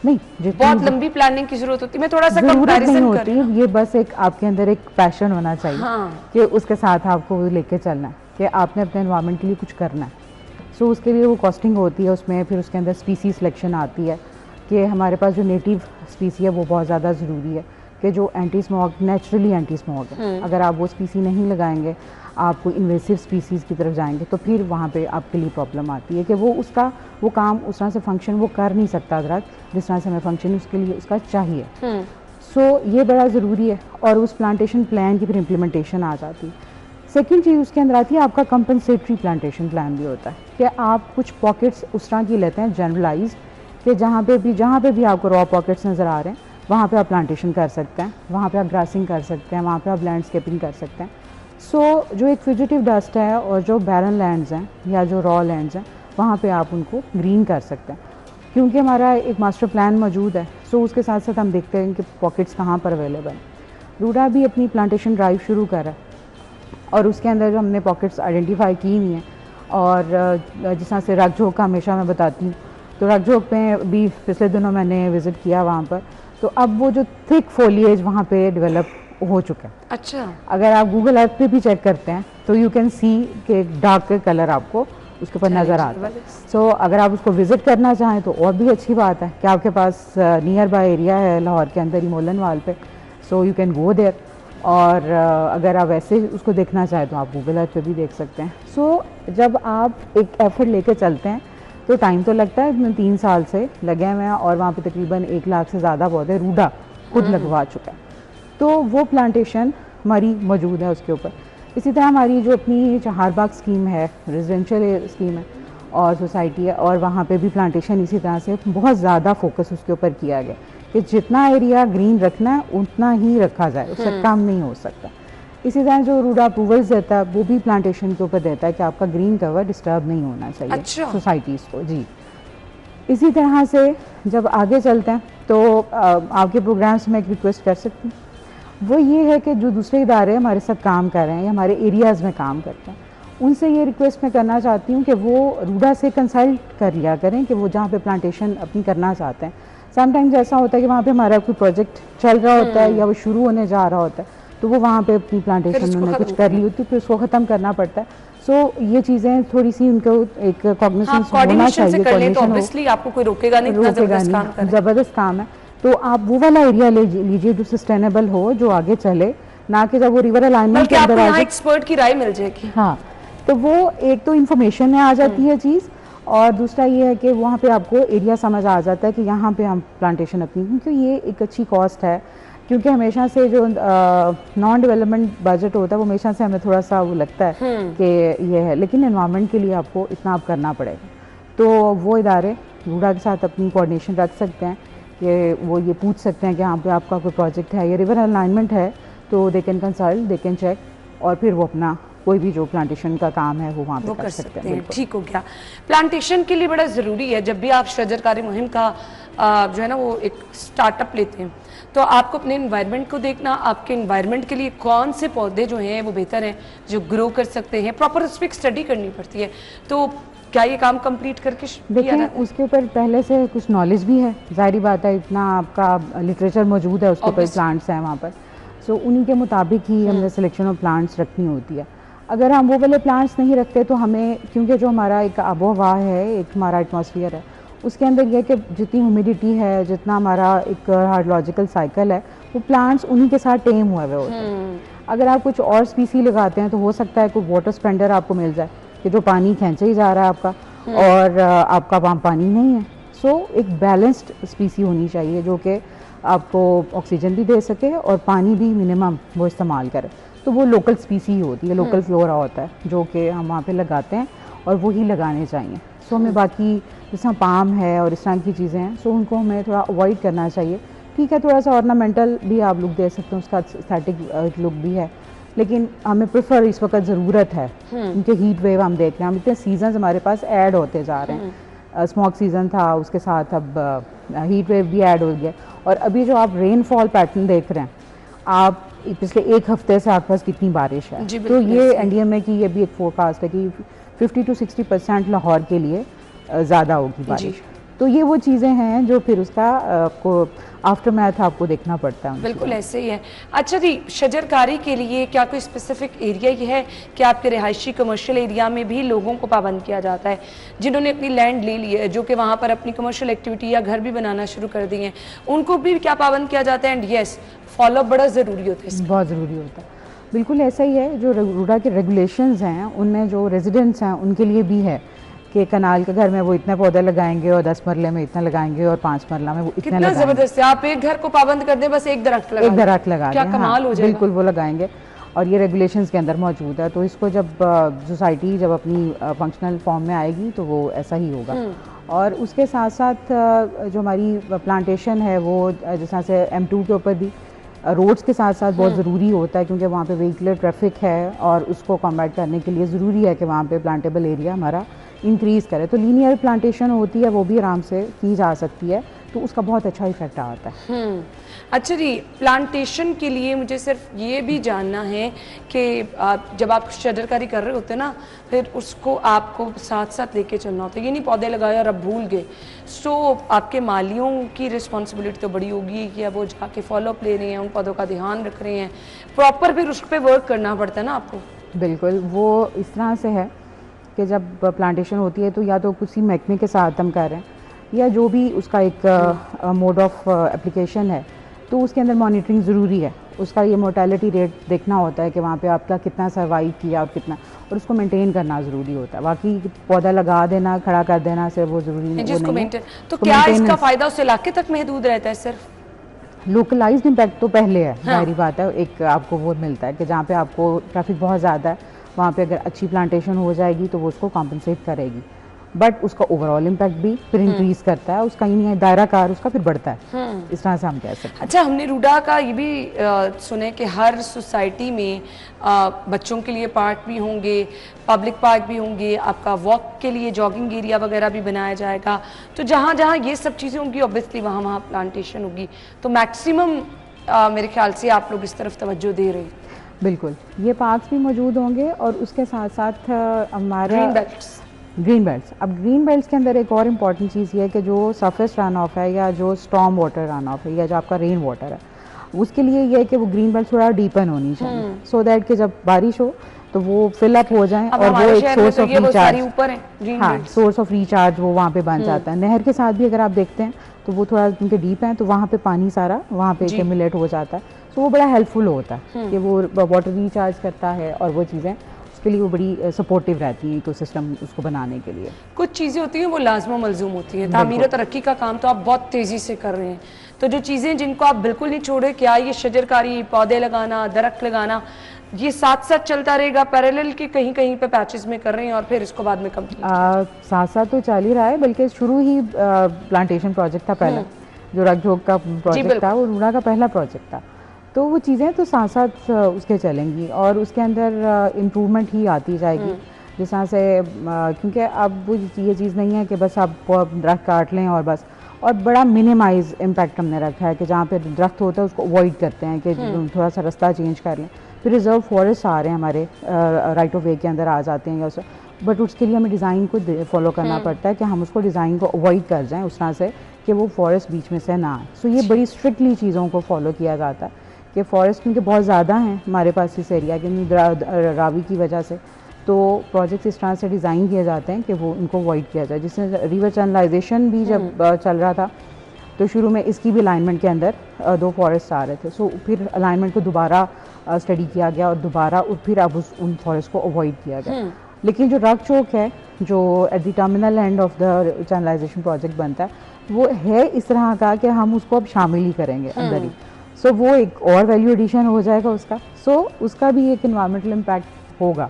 Speaker 4: नहीं,
Speaker 1: बहुत लंबी प्लानिंग की जरूरत होती है। मैं थोड़ा सा कंपैरिजन कर रही हूं,
Speaker 4: ये बस एक आपके अंदर एक पैशन होना चाहिए, हाँ, कि उसके साथ आपको लेके चलना है, कि आपने अपने एनवायरनमेंट के लिए कुछ करना है। सो उसके लिए वो कॉस्टिंग होती है उसमें, फिर उसके अंदर स्पीसी सिलेक्शन आती है कि हमारे पास जो नेटिव स्पीसी है वो बहुत ज़्यादा ज़रूरी है, कि जो anti smog, naturally anti smog है। अगर आप वो स्पीसी नहीं लगाएंगे, आप इन्वेसिव स्पीसीज़ की तरफ जाएंगे तो फिर वहाँ पे आपके लिए प्रॉब्लम आती है कि वो काम उस तरह से फंक्शन वो कर नहीं सकता दरख्त जिस तरह से हमें फंक्शन उसके लिए उसका चाहिए। सो ये बड़ा ज़रूरी है, और उस प्लांटेशन प्लान की फिर इम्प्लीमेंटेशन आ जाती है। सेकेंड चीज़ उसके अंदर आती है आपका कंपनसेटरी प्लांटेशन प्लान भी होता है, कि आप कुछ पॉकेट्स उस तरह की लेते हैं जनरलाइज, कि जहाँ पे भी आपको रॉ पॉकेट्स नज़र आ रहे हैं वहाँ पे आप प्लांटेशन कर सकते हैं, वहाँ पे आप ग्रासिंग कर सकते हैं, वहाँ पे आप लैंडस्केपिंग कर सकते हैं। सो जो एक फ्यूजिटिव डस्ट है और जो बैरन लैंड्स हैं या जो रॉ लैंड्स हैं वहाँ पे आप उनको ग्रीन कर सकते हैं, क्योंकि हमारा एक मास्टर प्लान मौजूद है। सो उसके साथ साथ हम देखते हैं कि पॉकेट्स कहाँ पर अवेलेबल हैं। रूडा भी अपनी प्लांटेशन ड्राइव शुरू करा और उसके अंदर जो हमने पॉकेट्स आइडेंटिफाई की हुई हैं, और जिस तरह से रागझोक का हमेशा मैं बताती हूँ, तो रागझोक में भी पिछले दिनों मैंने विज़िट किया वहाँ पर, तो अब वो जो थिक फोलिएज वहाँ पे डेवलप हो चुका है।
Speaker 1: अच्छा,
Speaker 4: अगर आप गूगल अर्थ पे भी चेक करते हैं तो यू कैन सी कि डार्क कलर आपको उसके ऊपर नज़र आता है। सो अगर आप उसको विज़िट करना चाहें तो और भी अच्छी बात है कि आपके पास नियर बाय एरिया है लाहौर के अंदर ही मोलन वाल पे, so you can go there. और अगर आप वैसे उसको देखना चाहें तो आप गूगल अर्थ पे भी देख सकते हैं। सो जब आप एक एफर्ट लेके चलते हैं तो टाइम तो लगता है, इसमें 3 साल से लगे हुए हैं और वहाँ पे तकरीबन 1 लाख से ज़्यादा पौधे रूडा खुद लगवा चुका है। तो वो प्लांटेशन हमारी मौजूद है उसके ऊपर। इसी तरह हमारी जो अपनी चहारबाग स्कीम है, रेजिडेंशियल स्कीम है और सोसाइटी है, और वहाँ पे भी प्लांटेशन इसी तरह से बहुत ज़्यादा फोकस उसके ऊपर किया गया कि जितना एरिया ग्रीन रखना है उतना ही रखा जाए, उससे कम नहीं हो सकता। इसी तरह जो रूडा अप्रूवल्स देता है वो भी प्लांटेशन के ऊपर देता है कि आपका ग्रीन कवर डिस्टर्ब नहीं होना चाहिए।
Speaker 1: अच्छा।
Speaker 4: सोसाइटीज़ को। जी, इसी तरह से जब आगे चलते हैं तो आपके प्रोग्राम्स में एक रिक्वेस्ट कर सकती हूँ, वो ये है कि जो दूसरे इदारे हमारे साथ काम कर रहे हैं या हमारे एरियाज़ में काम करते हैं, उनसे ये रिक्वेस्ट मैं करना चाहती हूँ कि वो रूडा से कंसल्ट कर लिया करें कि वो जहाँ पे प्लांटेशन अपनी करना चाहते हैं। समटाइम्स ऐसा होता है कि वहाँ पे हमारा कोई प्रोजेक्ट चल रहा होता है या वो शुरू होने जा रहा होता है, तो वो वहाँ पे अपनी प्लांटेशन उन्होंने कुछ कर ली होती है, फिर उसको ख़त्म करना पड़ता है। सो ये चीज़ें थोड़ी सी उनको एक कॉग्निसेंस होना चाहिए,
Speaker 1: कोऑर्डिनेशन आपको कोई रोकेगा नहीं,
Speaker 4: ज़बरदस्त काम है। तो आप वो वाला एरिया ले लीजिए जो सस्टेनेबल हो, जो आगे चले, ना कि जब वो रिवर अलाइनमेंट के अंदर आ जाए
Speaker 1: एक्सपर्ट की राय मिल जाएगी।
Speaker 4: हाँ, तो वो एक तो इन्फॉर्मेशन में आ जाती है चीज़, और दूसरा ये है कि वहाँ पे आपको एरिया समझ आ जाता है कि यहाँ पे हम प्लांटेशन अपनी, क्योंकि ये एक अच्छी कॉस्ट है। क्योंकि हमेशा से जो नॉन डेवलपमेंट बजट होता है वो हमेशा से हमें थोड़ा सा वो लगता है कि ये है, लेकिन एनवायरनमेंट के लिए आपको इतना आप करना पड़ेगा। तो वो इदारे रूडा के साथ अपनी कोऑर्डिनेशन रख सकते हैं कि वो ये पूछ सकते हैं कि यहाँ पे आपका कोई प्रोजेक्ट है या रिवर अलाइनमेंट है, तो they can consult, they can check, और फिर वो अपना कोई भी जो प्लांटेशन का काम है वो वहाँ पे कर सकते हैं।
Speaker 1: ठीक हो गया। प्लांटेशन के लिए बड़ा ज़रूरी है, जब भी आप शजरकारी मुहिम का जो है ना वो एक स्टार्टअप लेते हैं, तो आपको अपने इन्वायरमेंट को देखना, आपके इन्वायरमेंट के लिए कौन से पौधे जो हैं वो बेहतर हैं, जो ग्रो कर सकते हैं, प्रॉपर उस पर एक स्टडी करनी पड़ती है। तो क्या ये काम कंप्लीट करके
Speaker 4: देखिए, उसके ऊपर पहले से कुछ नॉलेज भी है, जाहिर बात है, इतना आपका लिटरेचर मौजूद है, उसके ऊपर प्लांट्स हैं वहाँ पर, सो उन्हीं के मुताबिक ही हमने सिलेक्शन ऑफ प्लांट्स रखनी होती है। अगर हम वो वाले प्लांट्स नहीं रखते तो हमें, क्योंकि जो हमारा एक आबो हवा है, एक हमारा एटमॉस्फेयर है, उसके अंदर यह कि जितनी ह्यूमिडिटी है, जितना हमारा एक हाइड्रोलॉजिकल साइकिल है, वो प्लांट्स उन्हीं के साथ टेम हुए होते हैं। अगर आप कुछ और स्पीसी लगाते हैं तो हो सकता है कोई वाटर स्पेंडर आपको मिल जाए कि जो पानी खींचे ही जा रहा है आपका, और आपका वहाँ पानी नहीं है। सो एक बैलेंस्ड स्पीसी होनी चाहिए जो कि आपको ऑक्सीजन भी दे सके और पानी भी मिनिमम वो इस्तेमाल करे, तो वो लोकल स्पीसी होती है, लोकल फ्लोरा होता है जो कि हम वहाँ पे लगाते हैं और वो ही लगाने चाहिए। सो हमें बाकी जिस तरह पाम है और इस तरह की चीज़ें हैं, सो उनको हमें थोड़ा अवॉइड करना चाहिए। ठीक है, थोड़ा सा ऑर्नामेंटल भी आप लुक दे सकते हैं, उसका एस्थेटिक लुक भी है, लेकिन हमें प्रेफर इस वक्त ज़रूरत है क्योंकि हीट वेव हम देख रहे हैं, हम इतने सीजन हमारे पास ऐड होते जा रहे हैं। स्मॉक सीज़न था, उसके साथ अब हीट वेव भी ऐड हो गया, और अभी जो आप रेनफॉल पैटर्न देख रहे हैं, आप पिछले 1 हफ्ते से आपके पास कितनी बारिश है, तो ये एनडीएमए की ये भी एक फोरकास्ट है कि 50 to 60% लाहौर के लिए ज़्यादा होगी बारिश। तो ये वो चीज़ें हैं जो फिर उसका आपको आफ्टर मैथ आपको देखना पड़ता है।
Speaker 1: बिल्कुल ऐसे ही है। अच्छा जी, शजरकारी के लिए क्या कोई स्पेसिफिक एरिया ये है कि आपके रिहायशी कमर्शियल एरिया में भी लोगों को पाबंद किया जाता है, जिन्होंने अपनी लैंड ले ली है, जो कि वहाँ पर अपनी कमर्शियल एक्टिविटी या घर भी बनाना शुरू कर दिए हैं, उनको भी क्या पाबंद किया जाता है? एंड यस, फॉलोअप बड़ा ज़रूरी होता है,
Speaker 4: बहुत ज़रूरी होता है। बिल्कुल ऐसा ही है, जो रूडा के रेगुलेशंस हैं उनमें जो रेजिडेंट्स हैं उनके लिए भी है कि कनाल के घर में वो इतने पौधे लगाएंगे और 10 मरले में इतना लगाएंगे और 5 मरला में वो इतने लगाएंगे।
Speaker 1: जबरदस्त है, आप एक घर को पाबंद कर दें, बस एक दरख्त लगा,
Speaker 4: एक दरख्त लगा
Speaker 1: क्या कमाल हो जाएगा।
Speaker 4: बिल्कुल वो लगाएंगे, और ये रेगुलेशंस के अंदर मौजूद है। तो इसको जब सोसाइटी जब अपनी फंक्शनल फॉर्म में आएगी तो वो ऐसा ही होगा। और उसके साथ साथ जो हमारी प्लांटेशन है वो जिस तरह से M2 के ऊपर भी रोड्स के साथ साथ बहुत ज़रूरी होता है, क्योंकि वहाँ पे व्हीकलर ट्रैफिक है और उसको कॉम्बैट करने के लिए ज़रूरी है कि वहाँ पे प्लांटेबल एरिया हमारा इंक्रीज़ करे। तो लीनियर प्लांटेशन होती है वो भी आराम से की जा सकती है, तो उसका बहुत अच्छा इफेक्ट आता है।
Speaker 1: अच्छा जी, प्लांटेशन के लिए मुझे सिर्फ ये भी जानना है कि जब आप शजरकारी कर रहे होते हैं ना, फिर उसको आपको साथ साथ लेके चलना होता है। ये नहीं पौधे लगाए और अब भूल गए। सो आपके मालियों की रिस्पॉन्सिबिलिटी तो बड़ी होगी कि अब वो जाके फॉलोअप ले रहे हैं, उन पौधों का ध्यान रख रहे हैं, प्रॉपर फिर उस पर वर्क करना पड़ता है ना आपको।
Speaker 4: बिल्कुल, वो इस तरह से है कि जब प्लांटेशन होती है तो या तो किसी महकमे के साथ हम कर रहे हैं या जो भी उसका एक मोड ऑफ एप्लीकेशन है, तो उसके अंदर मॉनिटरिंग ज़रूरी है। उसका ये मोर्टेलिटी रेट देखना होता है कि वहाँ पे आपका कितना सर्वाइव किया और कितना, और उसको मेंटेन करना ज़रूरी होता है। बाकी पौधा लगा देना, खड़ा कर देना सिर्फ वो ज़रूरी नहीं।
Speaker 1: तो क्या इसका फ़ायदा उस इलाके तक महदूद रहता है? सिर्फ
Speaker 4: लोकलाइज्ड इम्पैक्ट तो पहले है, जाहिर बात है, एक आपको वो मिलता है कि जहाँ पे आपको ट्रैफिक बहुत ज़्यादा है वहाँ पे अगर अच्छी प्लांटेशन हो जाएगी तो वो उसको कॉम्पनसेट करेगी, बट उसका ओवरऑल इम्पैक्ट भी फिर इंक्रीज करता है, उसका ये दायरा कार उसका फिर बढ़ता है। इस तरह से हम कह सकते हैं।
Speaker 1: अच्छा, हमने रूडा का ये भी सुने कि हर सोसाइटी में बच्चों के लिए पार्क भी होंगे, पब्लिक पार्क भी होंगे, आपका वॉक के लिए जॉगिंग एरिया वगैरह भी बनाया जाएगा। तो जहाँ जहाँ ये सब चीज़ें होंगी ऑब्वियसली वहाँ वहाँ प्लांटेशन होगी। तो मैक्सिमम मेरे ख्याल से आप लोग इस तरफ तवज्जो दे रहे हैं।
Speaker 4: बिल्कुल, ये पार्क्स भी मौजूद होंगे और उसके साथ साथ हमारा ग्रीन बेल्ट्स। अब ग्रीन बेल्ट्स के अंदर एक और इम्पॉर्टेंट चीज़ ये है कि जो सरफेस रन ऑफ है या जो स्टॉर्म वाटर रन ऑफ है या जो आपका रेन वाटर है, उसके लिए ये है कि वो ग्रीन बेल्ट थोड़ा डीपन होनी चाहिए, सो दैट कि जब बारिश हो तो वो फिल अप हो जाए और वो एक सोर्स ऑफ रिचार्ज, हाँ, सोर्स ऑफ रिचार्ज वो वहाँ पे बन जाता है। नहर के साथ भी अगर आप देखते हैं तो वो थोड़ा क्योंकि डीप है तो वहाँ पे पानी सारा वहाँ पे एक्यूमुलेट हो जाता है, तो वो बड़ा हेल्पफुल होता है कि वो वाटर रिचार्ज करता है और वो चीज़ें उसके लिए वो बड़ी सपोर्टिव रहती है इकोसिस्टम उसको बनाने के लिए।
Speaker 1: कुछ चीज़ें होती हैं वो लाजम मलजूम होती हैं। तामीर तरक्की का काम तो आप बहुत तेज़ी से कर रहे हैं, तो जो चीज़ें जिनको आप बिल्कुल नहीं छोड़े, क्या ये शजरकारी, पौधे लगाना, दरख्त लगाना, ये साथ साथ चलता रहेगा पैरेलल के कहीं कहीं पे पैचेस में कर रहे हैं और फिर इसको बाद में कंप्लीट?
Speaker 4: साथ साथ तो चल ही रहा है, बल्कि शुरू ही प्लांटेशन प्रोजेक्ट था पहला, जो रगझोक का प्रोजेक्ट था, वो रूडा का पहला प्रोजेक्ट था। तो वो चीज़ें तो साथ साथ उसके चलेंगी और उसके अंदर इम्प्रूवमेंट ही आती जाएगी। जिस तरह से क्योंकि अब वो ये चीज़ नहीं है कि बस आप दरख्त काट लें और बस, और बड़ा मिनिमाइज इम्पैक्ट हमने रखा है कि जहाँ पे दरख्त होता है उसको अवॉइड करते हैं कि थोड़ा सा रास्ता चेंज कर लें। फिर रिजर्व फॉरेस्ट आ रहे हैं हमारे राइट ऑफ वे के अंदर आ जाते हैं, या बट उसके लिए हमें डिज़ाइन को फॉलो करना पड़ता है कि हम उसको डिज़ाइन को अवॉइड कर जाएँ उस तरह से कि वो फॉरेस्ट बीच में से ना आए। सो ये बड़ी स्ट्रिक्टली चीज़ों को फॉलो किया जाता है कि फॉरेस्ट क्योंकि बहुत ज़्यादा हैं हमारे पास इस एरिया के रावी की वजह से, तो प्रोजेक्ट्स इस तरह से डिज़ाइन किए जाते हैं कि वो इनको अवॉइड किया जाए। जिससे रिवर चैनलाइजेशन भी जब चल रहा था तो शुरू में इसकी भी अलाइनमेंट के अंदर 2 फॉरेस्ट आ रहे थे, सो फिर अलाइनमेंट को दोबारा स्टडी किया गया और दोबारा फिर अब उन फॉरेस्ट को अवॉइड किया गया। लेकिन जो रगझोक है, जो at the terminal end of the channelisation project बनता है, वो है इस तरह का कि हम उसको अब शामिल ही करेंगे अंदर ही। सो वो एक और वैल्यू एडिशन हो जाएगा उसका। सो उसका भी एक इन्वायरमेंटल इम्पैक्ट होगा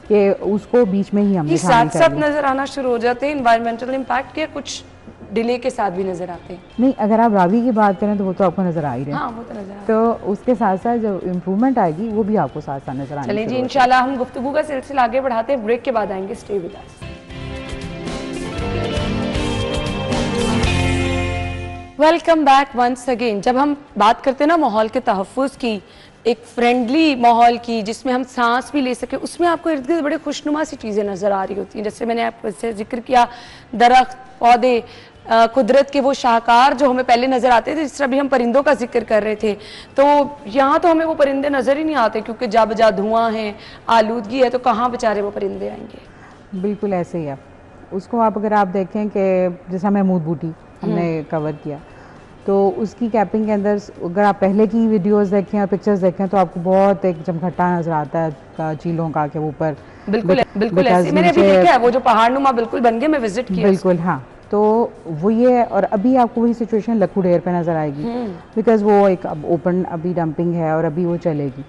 Speaker 4: कि उसको बीच में ही हम
Speaker 1: साथ साथ नजर आना शुरू हो जाते हैं इन्वायरमेंटल इम्पैक्ट के, कुछ डिले के साथ भी नजर आते हैं।
Speaker 4: नहीं, अगर आप रावी की बात करें तो वो तो आपको नजर आ ही रहे हैं।
Speaker 1: हाँ, वो तो नजर
Speaker 4: तो उसके साथ साथ जो इम्प्रूवमेंट आएगी वो भी आपको साथ साथ नजर आएगी।
Speaker 1: चलिए जी, इंशाल्लाह हम गुफ्तगू का सिलसिला आगे बढ़ाते हैं, ब्रेक के बाद आएंगे। Stay with us. Welcome back once again. जब हम बात करते हैं ना माहौल के तहफ़्फ़ुज़ की, एक फ्रेंडली माहौल की जिसमें हम सांस भी ले सके, उसमें आपको इर्द गिर्द बड़े खुशनुमा सी चीज़ें नज़र आ रही होती हैं। जैसे मैंने आपसे जिक्र किया, दरख्त, पौधे, कुदरत के वो शाहकार जो हमें पहले नज़र आते थे, जिस तरह भी हम परिंदों का जिक्र कर रहे थे, तो यहाँ तो हमें वो परिंदे नज़र ही नहीं आते क्योंकि जा बजा धुआं है, आलूदगी है, तो कहाँ बेचारे वो परिंदे आएंगे।
Speaker 4: बिल्कुल ऐसे ही है। उसको आप अगर आप देखें कि जैसा महमूद बूटी हमने कवर किया, तो उसकी कैपिंग के अंदर अगर आप पहले की वीडियोस देखें और पिक्चर्स देखें तो आपको बहुत एक चमखट्टा नजर आता है चीलों का के ऊपर।
Speaker 1: बिल्कुल ऐसे मैंने अभी देखा है, वो जो पहाड़नुमा बिल्कुल बन गए, मैं विजिट किया।
Speaker 4: बिल्कुल, हाँ, तो वो ये, और अभी आपको वही सिचुएशन लखू डेर पे नजर आएगी बिकॉज वो एक अब ओपन अभी डंपिंग है और अभी वो चलेगी।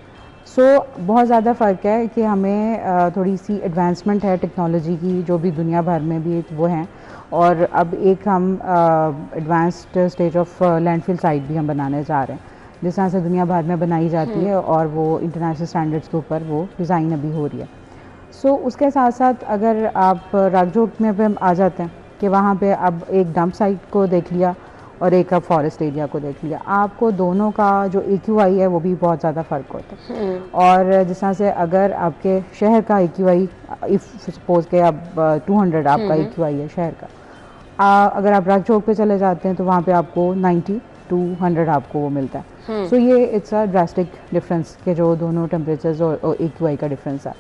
Speaker 4: सो बहुत ज़्यादा फ़र्क है कि हमें थोड़ी सी एडवांसमेंट है टेक्नोलॉजी की, जो भी दुनिया भर में भी वो हैं, और अब एक हम advanced stage of landfill site भी हम बनाने जा रहे हैं, जिस तरह से दुनिया भर में बनाई जाती है और वो इंटरनेशनल स्टैंडर्ड्स के ऊपर वो डिज़ाइन अभी हो रही है। सो उसके साथ साथ अगर आप रागजोग में पे आ जाते हैं कि वहाँ पे अब एक डंप साइट को देख लिया और एक अब फॉरेस्ट एरिया को देख लिया, आपको दोनों का जो AQI है वो भी बहुत ज़्यादा फ़र्क होता है। और जिस तरह से अगर आपके शहर का AQI इफ़ सपोज के अब 200 आपका AQI है शहर का, अगर आप रागजोग पे चले जाते हैं तो वहाँ पे आपको 90 to 100 आपको वो मिलता है। सो ये इट्स अ ड्रास्टिक डिफरेंस के जो दोनों टेम्परेचर्स और AQI का डिफरेंस है।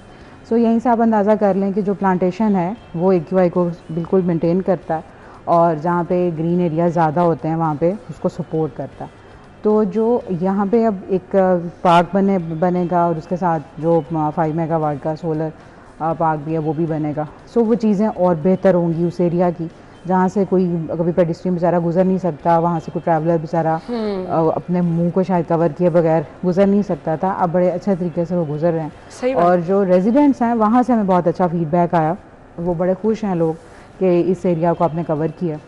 Speaker 4: सो यहीं से आप अंदाज़ा कर लें कि जो प्लांटेशन है वो AQI को बिल्कुल मेंटेन करता है और जहाँ पे ग्रीन एरिया ज़्यादा होते हैं वहाँ पे उसको सपोर्ट करता है। तो जो यहाँ पे अब एक पार्क बनेगा और उसके साथ जो 5 मेगावाट का सोलर पार्क भी है वो भी बनेगा। सो वो चीज़ें और बेहतर होंगी उस एरिया की, जहाँ से कोई कभी पेडिस्ट्रियन बेचारा गुजर नहीं सकता, वहाँ से कोई ट्रैवलर बेचारा अपने मुंह को शायद कवर किए बगैर गुजर नहीं सकता था, अब बड़े अच्छे तरीके से वो गुजर रहे हैं। और जो रेजिडेंट्स हैं वहाँ से हमें बहुत अच्छा फीडबैक आया, वो बड़े खुश हैं लोग कि इस एरिया को आपने कवर किया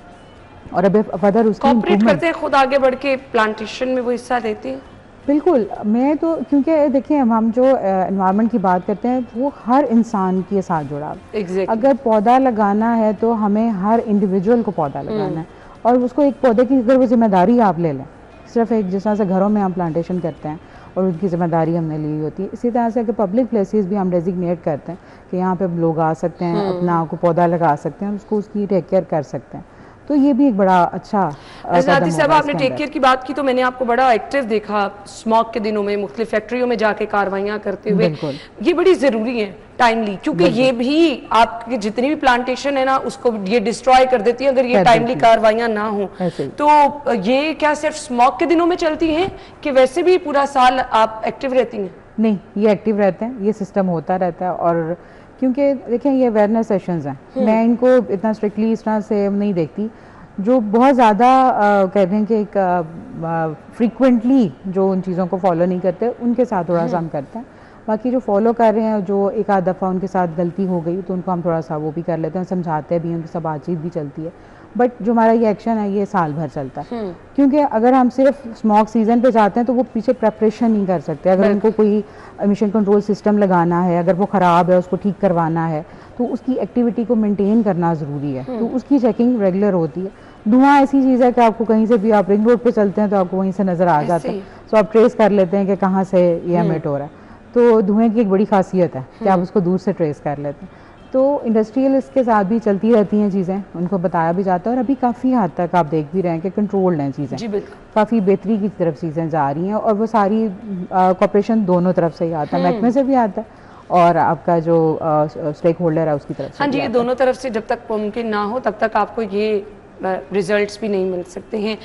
Speaker 4: और अभी फर्दर उसकी
Speaker 1: कोऑपरेट करते हैं, खुद आगे बढ़ के प्लांटेशन में वो हिस्सा देती है।
Speaker 4: बिल्कुल, मैं तो क्योंकि देखिए हम जो एनवायरनमेंट की बात करते हैं वो हर इंसान के साथ जुड़ा है।
Speaker 1: exactly.
Speaker 4: अगर पौधा लगाना है तो हमें हर इंडिविजुअल को पौधा लगाना है और उसको एक पौधे की अगर वो जिम्मेदारी आप ले लें, सिर्फ एक जिस तरह से घरों में हम प्लांटेशन करते हैं और उनकी जिम्मेदारी हमने ली होती है, इसी तरह से अगर पब्लिक प्लेसेस भी हम डेजिग्नेट करते हैं कि यहाँ पे लोग आ सकते हैं, अपना को पौधा लगा सकते हैं, उसको उसकी टेक केयर कर सकते हैं, तो ये भी एक बड़ा अच्छा
Speaker 1: आज़ादी साहब आपने टेक केयर की बात की तो मैंने आपको बड़ा एक्टिव देखा स्मॉग के दिनों में मुख्तलिफ फैक्ट्रियों में जाके कार्रवाइयाँ करते हुए। ये बड़ी ज़रूरी है टाइमली, क्योंकि ये भी आपके जितनी भी प्लांटेशन है ना उसको ये डिस्ट्रॉय कर देती है अगर ये टाइमली कार्रवाइयाँ ना हो। तो ये क्या सिर्फ स्मॉग के दिनों में चलती हैं कि वैसे भी पूरा साल आप एक्टिव रहती हैं?
Speaker 4: नहीं, ये एक्टिव रहते हैं, ये सिस्टम होता रहता है। और क्योंकि देखें ये अवेयरनेस सेशंस हैं, मैं इनको इतना स्ट्रिक्टली इस तरह से नहीं देखती, जो बहुत ज़्यादा कहते हैं कि एक फ्रीक्वेंटली जो उन चीज़ों को फॉलो नहीं करते उनके साथ थोड़ा सा हम करते हैं। बाकी जो फॉलो कर रहे हैं, जो एक आध दफ़ा उनके साथ गलती हो गई तो उनको हम थोड़ा सा वो भी कर लेते हैं, समझाते भी हैं, उनके साथ बातचीत भी चलती है। बट जो हमारा ये एक्शन है ये साल भर चलता है, क्योंकि अगर हम सिर्फ स्मॉग सीजन पे जाते हैं तो वो पीछे प्रेपरेशन नहीं कर सकते। अगर उनको कोई एमिशन कंट्रोल सिस्टम लगाना है, अगर वो ख़राब है उसको ठीक करवाना है तो उसकी एक्टिविटी को मेंटेन करना ज़रूरी है, तो उसकी चेकिंग रेगुलर होती है। धुआं ऐसी चीज़ है कि आपको कहीं से भी आप रिंग रोड पे चलते हैं तो आपको वहीं से नज़र आ जाता है, तो आप ट्रेस कर लेते हैं कि कहाँ से ये एमिट हो रहा है। तो धुएं की एक बड़ी खासियत है कि आप उसको दूर से ट्रेस कर लेते हैं। तो इंडस्ट्रियलिस्ट के साथ भी चलती रहती हैं चीज़ें, उनको बताया भी जाता है और अभी काफ़ी हद तक आप देख भी रहे हैं कि कंट्रोल्ड हैं चीज़ें, काफ़ी बेहतरी की तरफ चीज़ें जा रही हैं और वो सारी कॉपरेशन दोनों तरफ से ही आता है, महकमे से भी आता है और आपका जो स्टेक होल्डर है उसकी तरफ से।
Speaker 1: हाँ जी, ये दोनों तरफ से जब तक मुमकिन ना हो तब तक आपको ये रिजल्ट्स भी नहीं मिल सकते हैं।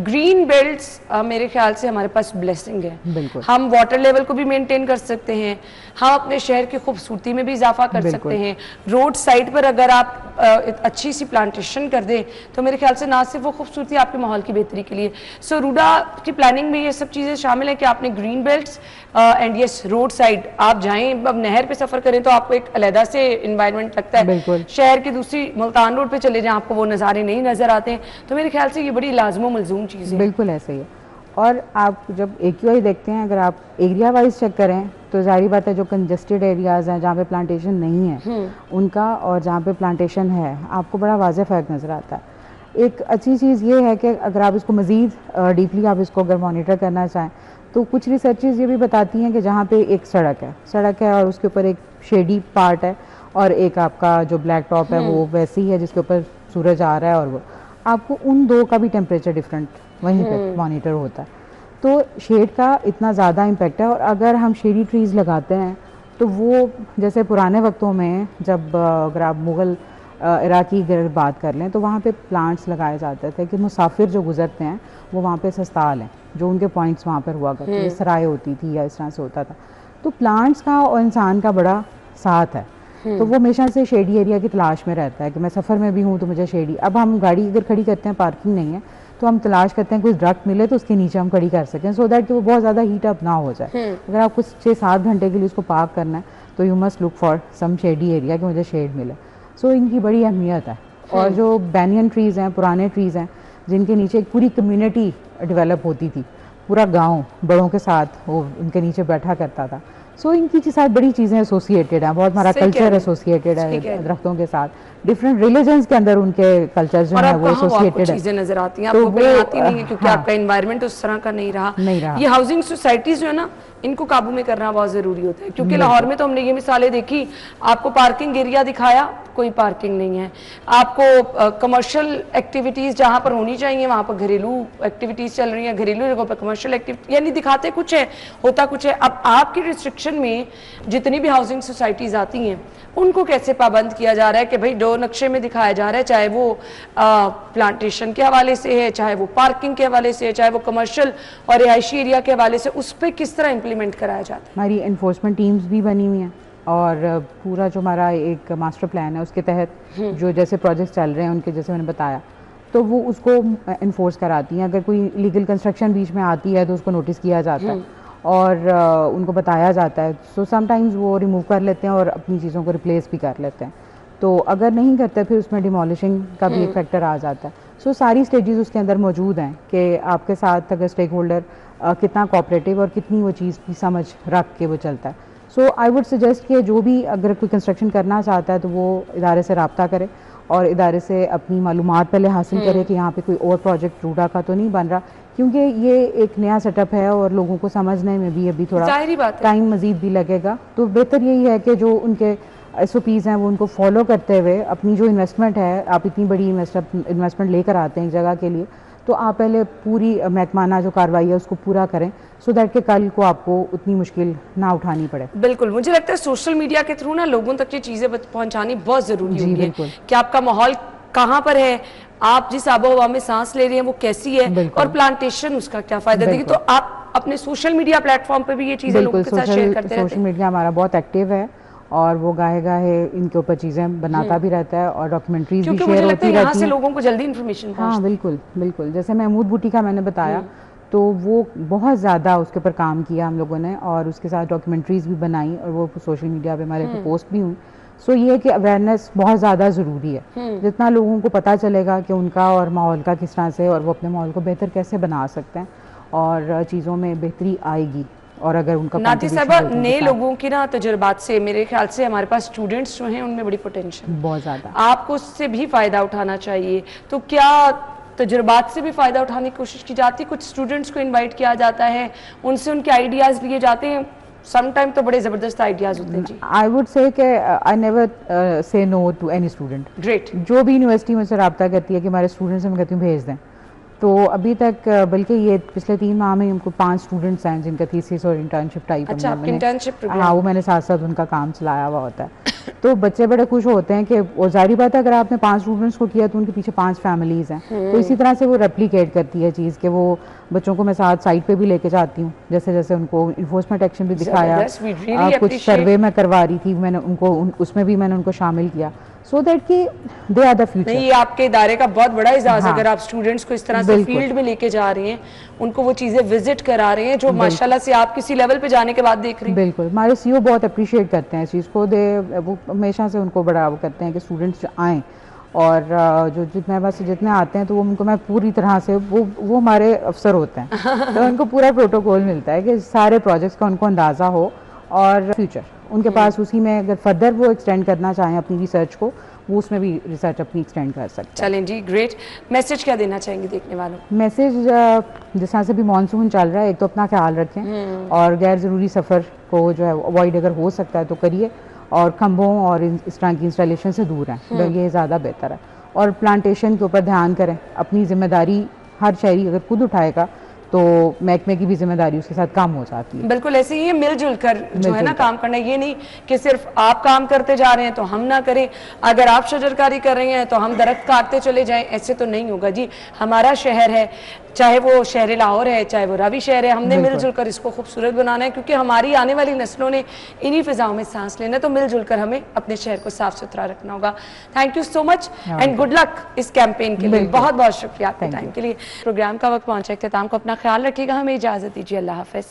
Speaker 1: ग्रीन बेल्ट्स मेरे ख्याल से हमारे पास ब्लेसिंग है। हम वाटर लेवल को भी मेंटेन कर सकते हैं, हम अपने शहर की खूबसूरती में भी इजाफा कर सकते हैं। रोड साइड पर अगर आप अच्छी सी प्लांटेशन कर दें तो मेरे ख्याल से ना सिर्फ वो खूबसूरती आपके माहौल की बेहतरी के लिए। सो रूडा की प्लानिंग में ये सब चीज़ें शामिल हैं कि आपने green belts and yes road side आप जाएं, अब नहर पे सफ़र करें तो आपको एक अलहदा से इन्वायरमेंट लगता है, शहर की दूसरी मुल्तान रोड पे चले जाएं आपको वो नज़ारे नहीं नज़र आते हैं। तो मेरे ख्याल से ये बड़ी लाजमो मलजूम चीज़ है।
Speaker 4: बिल्कुल ऐसे ही है। और आप जब AQI देखते हैं, अगर आप एरिया वाइज चेक करें तो जाहिर बात है जो कंजेस्टेड एरियाज़ हैं जहाँ पे प्लांटेशन नहीं है उनका और जहाँ पे प्लांटेशन है आपको बड़ा वाज़ेह फ़र्क नज़र आता है। एक अच्छी चीज़ ये है कि अगर आप इसको मज़ीद डीपली आप इसको अगर मॉनिटर करना चाहें तो कुछ रिसर्चेज ये भी बताती हैं कि जहाँ पे एक सड़क है और उसके ऊपर एक शेडी पार्ट है और एक आपका जो ब्लैक टॉप है वो वैसे ही है जिसके ऊपर सूरज आ रहा है, और वो आपको उन दो का भी टेम्परेचर डिफरेंट वहीं पे मॉनिटर होता है। तो शेड का इतना ज़्यादा इम्पेक्ट है। और अगर हम शेडी ट्रीज़ लगाते हैं तो वो जैसे पुराने वक्तों में जब अगर आप मुग़ल इरा की अगर बात कर लें तो वहाँ पे प्लांट्स लगाए जाते थे कि मुसाफिर जो गुजरते हैं वो वहाँ पे सस्ता लें, जो उनके पॉइंट्स वहाँ पर हुआ करते थे, सराय होती थी या इस तरह से होता था। तो प्लांट्स का और इंसान का बड़ा साथ है, तो वो हमेशा से शेडी एरिया की तलाश में रहता है कि मैं सफ़र में भी हूँ तो मुझे शेडी। अब हम गाड़ी अगर खड़ी करते हैं, पार्किंग नहीं है, तो हम तलाश करते हैं कोई दरख्त मिले तो उसके नीचे हम खड़ी कर सकें, सो दैट कि वो बहुत ज़्यादा हीट अप ना हो जाए। अगर आपको 6-7 घंटे के लिए उसको पार्क करना है तो you must look for some shady area कि मुझे शेड मिले। सो इनकी बड़ी अहमियत है और जो बैनियन ट्रीज़ हैं, पुराने ट्रीज़ हैं, जिनके नीचे एक पूरी कम्युनिटी डेवलप होती थी, पूरा गांव बड़ों के साथ वो उनके नीचे बैठा करता था। सो इनकी साथ बड़ी चीज़ें एसोसिएटेड हैं, बहुत हमारा कल्चर एसोसिएटेड है दरख्तों के साथ, डिफरेंट रिलीजन्स के अंदर उनके कल्चर जो है वो एसोसिएटेड है।
Speaker 1: चीजें नजर आती हैं, आपको कहीं आती नहीं है क्योंकि आपका एनवायरनमेंट उस तरह का नहीं रहा। ये हाउसिंग सोसाइटीज जो है ना, इनको काबू में करना बहुत जरूरी होता है, क्योंकि लाहौर में तो हमने ये मिसालें देखी, आपको पार्किंग एरिया दिखाया, कोई पार्किंग नहीं है, आपको कमर्शियल एक्टिविटीज जहां पर होनी चाहिए वहां पर घरेलू एक्टिविटीज चल रही हैं, घरेलू जगहों पर कमर्शियल एक्टिविटी, यानी दिखाते कुछ है होता कुछ है। अब आपकी रिस्ट्रिक्शन में जितनी भी हाउसिंग सोसाइटीज आती हैं उनको कैसे पाबंद किया जा रहा है कि भाई दो नक्शे में दिखाया जा रहा है, चाहे वो प्लांटेशन के हवाले से है, चाहे वो पार्किंग के हवाले से है, चाहे वो कमर्शियल और रिहायशी एरिया के हवाले से, उस पर किस तरह इम्प्लीमेंट कराया जाता है?
Speaker 4: हमारी इन्फोर्समेंट टीम्स भी बनी हुई हैं और पूरा जो हमारा एक मास्टर प्लान है उसके तहत जो जैसे प्रोजेक्ट्स चल रहे हैं उनके, जैसे मैंने बताया, तो वो उसको इन्फोर्स कराती हैं। अगर कोई लीगल कंस्ट्रक्शन बीच में आती है तो उसको नोटिस किया जाता है और उनको बताया जाता है। सो समटाइम्स वो रिमूव कर लेते हैं और अपनी चीज़ों को रिप्लेस भी कर लेते हैं। तो अगर नहीं करते फिर उसमें डिमोलिशिंग का भी एक फैक्टर आ जाता है। सो सारी स्टेजेस उसके अंदर मौजूद हैं कि आपके साथ अगर स्टेक होल्डर कितना कोऑपरेटिव और कितनी वो चीज़ की समझ रख के वो चलता है। सो आई वुड सजेस्ट कि जो भी अगर कोई कंस्ट्रक्शन करना चाहता है तो वो इदारे से रब्ता करे और इदारे से अपनी मालूमात पहले हासिल करे कि यहाँ पे कोई और प्रोजेक्ट रूडा का तो नहीं बन रहा, क्योंकि ये एक नया सेटअप है और लोगों को समझने में भी अभी थोड़ा टाइम मज़ीद भी लगेगा। तो बेहतर यही है कि जो उनके SOPs हैं वो उनको फॉलो करते हुए अपनी जो इन्वेस्टमेंट है, आप इतनी बड़ी इन्वेस्टमेंट लेकर आते हैं एक जगह के लिए, तो आप पहले पूरी महकमाना जो कार्रवाई है उसको पूरा करें, सो दैट के कल को आपको उतनी मुश्किल ना उठानी पड़े।
Speaker 1: बिल्कुल, मुझे लगता है सोशल मीडिया के थ्रू ना लोगों तक ये चीज़ें पहुंचानी बहुत ज़रूरी है कि आपका माहौल कहाँ पर है, आप जिस आबो हवा में सांस ले रहे हैं वो कैसी है और प्लांटेशन उसका क्या फ़ायदा देगी। तो आप अपने सोशल मीडिया प्लेटफॉर्म पे भी ये चीज़ें लोगों के साथ शेयर करते रहते हैं।
Speaker 4: सोशल मीडिया हमारा बहुत एक्टिव है और वो गाहे इनके ऊपर चीज़ें बनाता भी रहता है और डॉक्यूमेंट्रीज भी शेयर होती रहती हैं,
Speaker 1: लोगों को जल्दी इन्फॉर्मेशन।
Speaker 4: हाँ बिल्कुल बिल्कुल, जैसे महमूद बूटी का मैंने बताया तो वो बहुत ज़्यादा उसके ऊपर काम किया हम लोगों ने और उसके साथ डॉक्यूमेंट्रीज भी बनाई और वो सोशल मीडिया पे हमारे पे पोस्ट भी हुई। सो ये कि अवेयरनेस बहुत ज़्यादा ज़रूरी है, जितना लोगों को पता चलेगा कि उनका और माहौल का किस तरह से और वो अपने माहौल को बेहतर कैसे बना सकते हैं और चीज़ों में बेहतरी आएगी। और अगर उनका
Speaker 1: नाती साहबा नए लोगों की ना तजुर्बात से, मेरे ख्याल से हमारे पास स्टूडेंट्स जो हैं उनमें बड़ी पोटेंशियल,
Speaker 4: बहुत ज़्यादा,
Speaker 1: आपको उससे भी फ़ायदा उठाना चाहिए। तो क्या तजुर्बात से भी फ़ायदा उठाने की कोशिश की जाती है? कुछ स्टूडेंट्स को इनवाइट किया जाता है, उनसे उनके आइडियाज़ लिए जाते हैं? समटाइम तो बड़े ज़बरदस्त आइडियाज़ होते हैं जी।
Speaker 4: आई वुड से कि I never say no to any student.
Speaker 1: Great.
Speaker 4: जो भी यूनिवर्सिटी मुझसे रब्ता करती है कि हमारे स्टूडेंट्स हैं, मैं कहती हूँ भेज दें। तो अभी तक बल्कि ये पिछले 3 माह में हमको 5 स्टूडेंट्स हैं जिनका थीसिस और इंटर्नशिप टाइप।
Speaker 1: अच्छा, इंटर्नशिप प्रोग्राम?
Speaker 4: हाँ, वो मैंने साथ साथ उनका काम चलाया हुआ होता है। तो बच्चे बड़े खुश होते हैं कि, और जारी बात है अगर आपने 5 स्टूडेंट्स को किया तो उनके पीछे 5 फैमिलीज हैं। तो इसी तरह से वो रेप्लिकेट करती है चीज़ कि वो बच्चों को मैं साथ साइट पे भी लेके जाती हूँ, जैसे जैसे उनको इन्फोर्समेंट एक्शन भी दिखाया, कुछ सर्वे में करवा रही थी मैंने उनको, उसमें भी मैंने उनको शामिल किया, सो दैट कि दे आर द फ्यूचर।
Speaker 1: ये आपके इदारे का बहुत बड़ा एजाज़ है अगर आप स्टूडेंट्स को इस तरह से फील्ड में लेके जा रहे हैं, उनको वो चीज़ें विजिट करा रहे हैं जो माशाल्लाह से आप किसी लेवल पे जाने के बाद देख रहे हैं।
Speaker 4: बिल्कुल, हमारे CEO बहुत अप्रिशिएट करते हैं इस चीज़ को, वो हमेशा से उनको बड़ा वो करते हैं कि स्टूडेंट्स जो आएँ और जो जितने पास जितने आते हैं तो वो उनको मैं पूरी तरह से वो हमारे अफसर होते हैं तो उनको पूरा प्रोटोकॉल मिलता है कि सारे प्रोजेक्ट्स का उनको अंदाज़ा हो और फ्यूचर उनके पास उसी में अगर फर्दर वो एक्सटेंड करना चाहें अपनी रिसर्च को, वो उसमें भी रिसर्च अपनी एक्सटेंड कर सकते हैं।
Speaker 1: चलें जी, ग्रेट। मैसेज क्या देना चाहेंगे देखने वालों को?
Speaker 4: मैसेज जिस तरह से भी मानसून चल रहा है, एक तो अपना ख्याल रखें और गैर ज़रूरी सफ़र को जो है अवॉइड अगर हो सकता है तो करिए और खंभों और इस तरह की इंस्टॉलेशन से दूर हैं, ये ज़्यादा बेहतर है। और प्लांटेशन के ऊपर ध्यान करें, अपनी जिम्मेदारी हर शहरी अगर खुद उठाएगा तो महकमे की भी जिम्मेदारी उसके साथ कम हो जाती है।
Speaker 1: बिल्कुल ऐसे ही मिलजुल कर जो है ना काम करना, ये नहीं कि सिर्फ आप काम करते जा रहे हैं तो हम ना करें, अगर आप शजरकारी कर रहे हैं तो हम दरख्त काटते चले जाएं, ऐसे तो नहीं होगा जी। हमारा शहर है, चाहे वो शहर लाहौर है, चाहे वो रावी शहर है, हमने मिलजुल कर इसको खूबसूरत बनाना है, क्योंकि हमारी आने वाली नस्लों ने इन्हीं फिजाओं में सांस लेना है। तो मिलजुल कर हमें अपने शहर को साफ सुथरा रखना होगा। Thank you so much and good luck इस कैंपेन के लिए। बहुत बहुत शुक्रिया आपके टाइम के लिए। प्रोग्राम का वक्त पहुंचा इख्तिताम को, अपना ख्याल रखिएगा, हमें इजाजत दीजिए, अल्लाह हाफिज।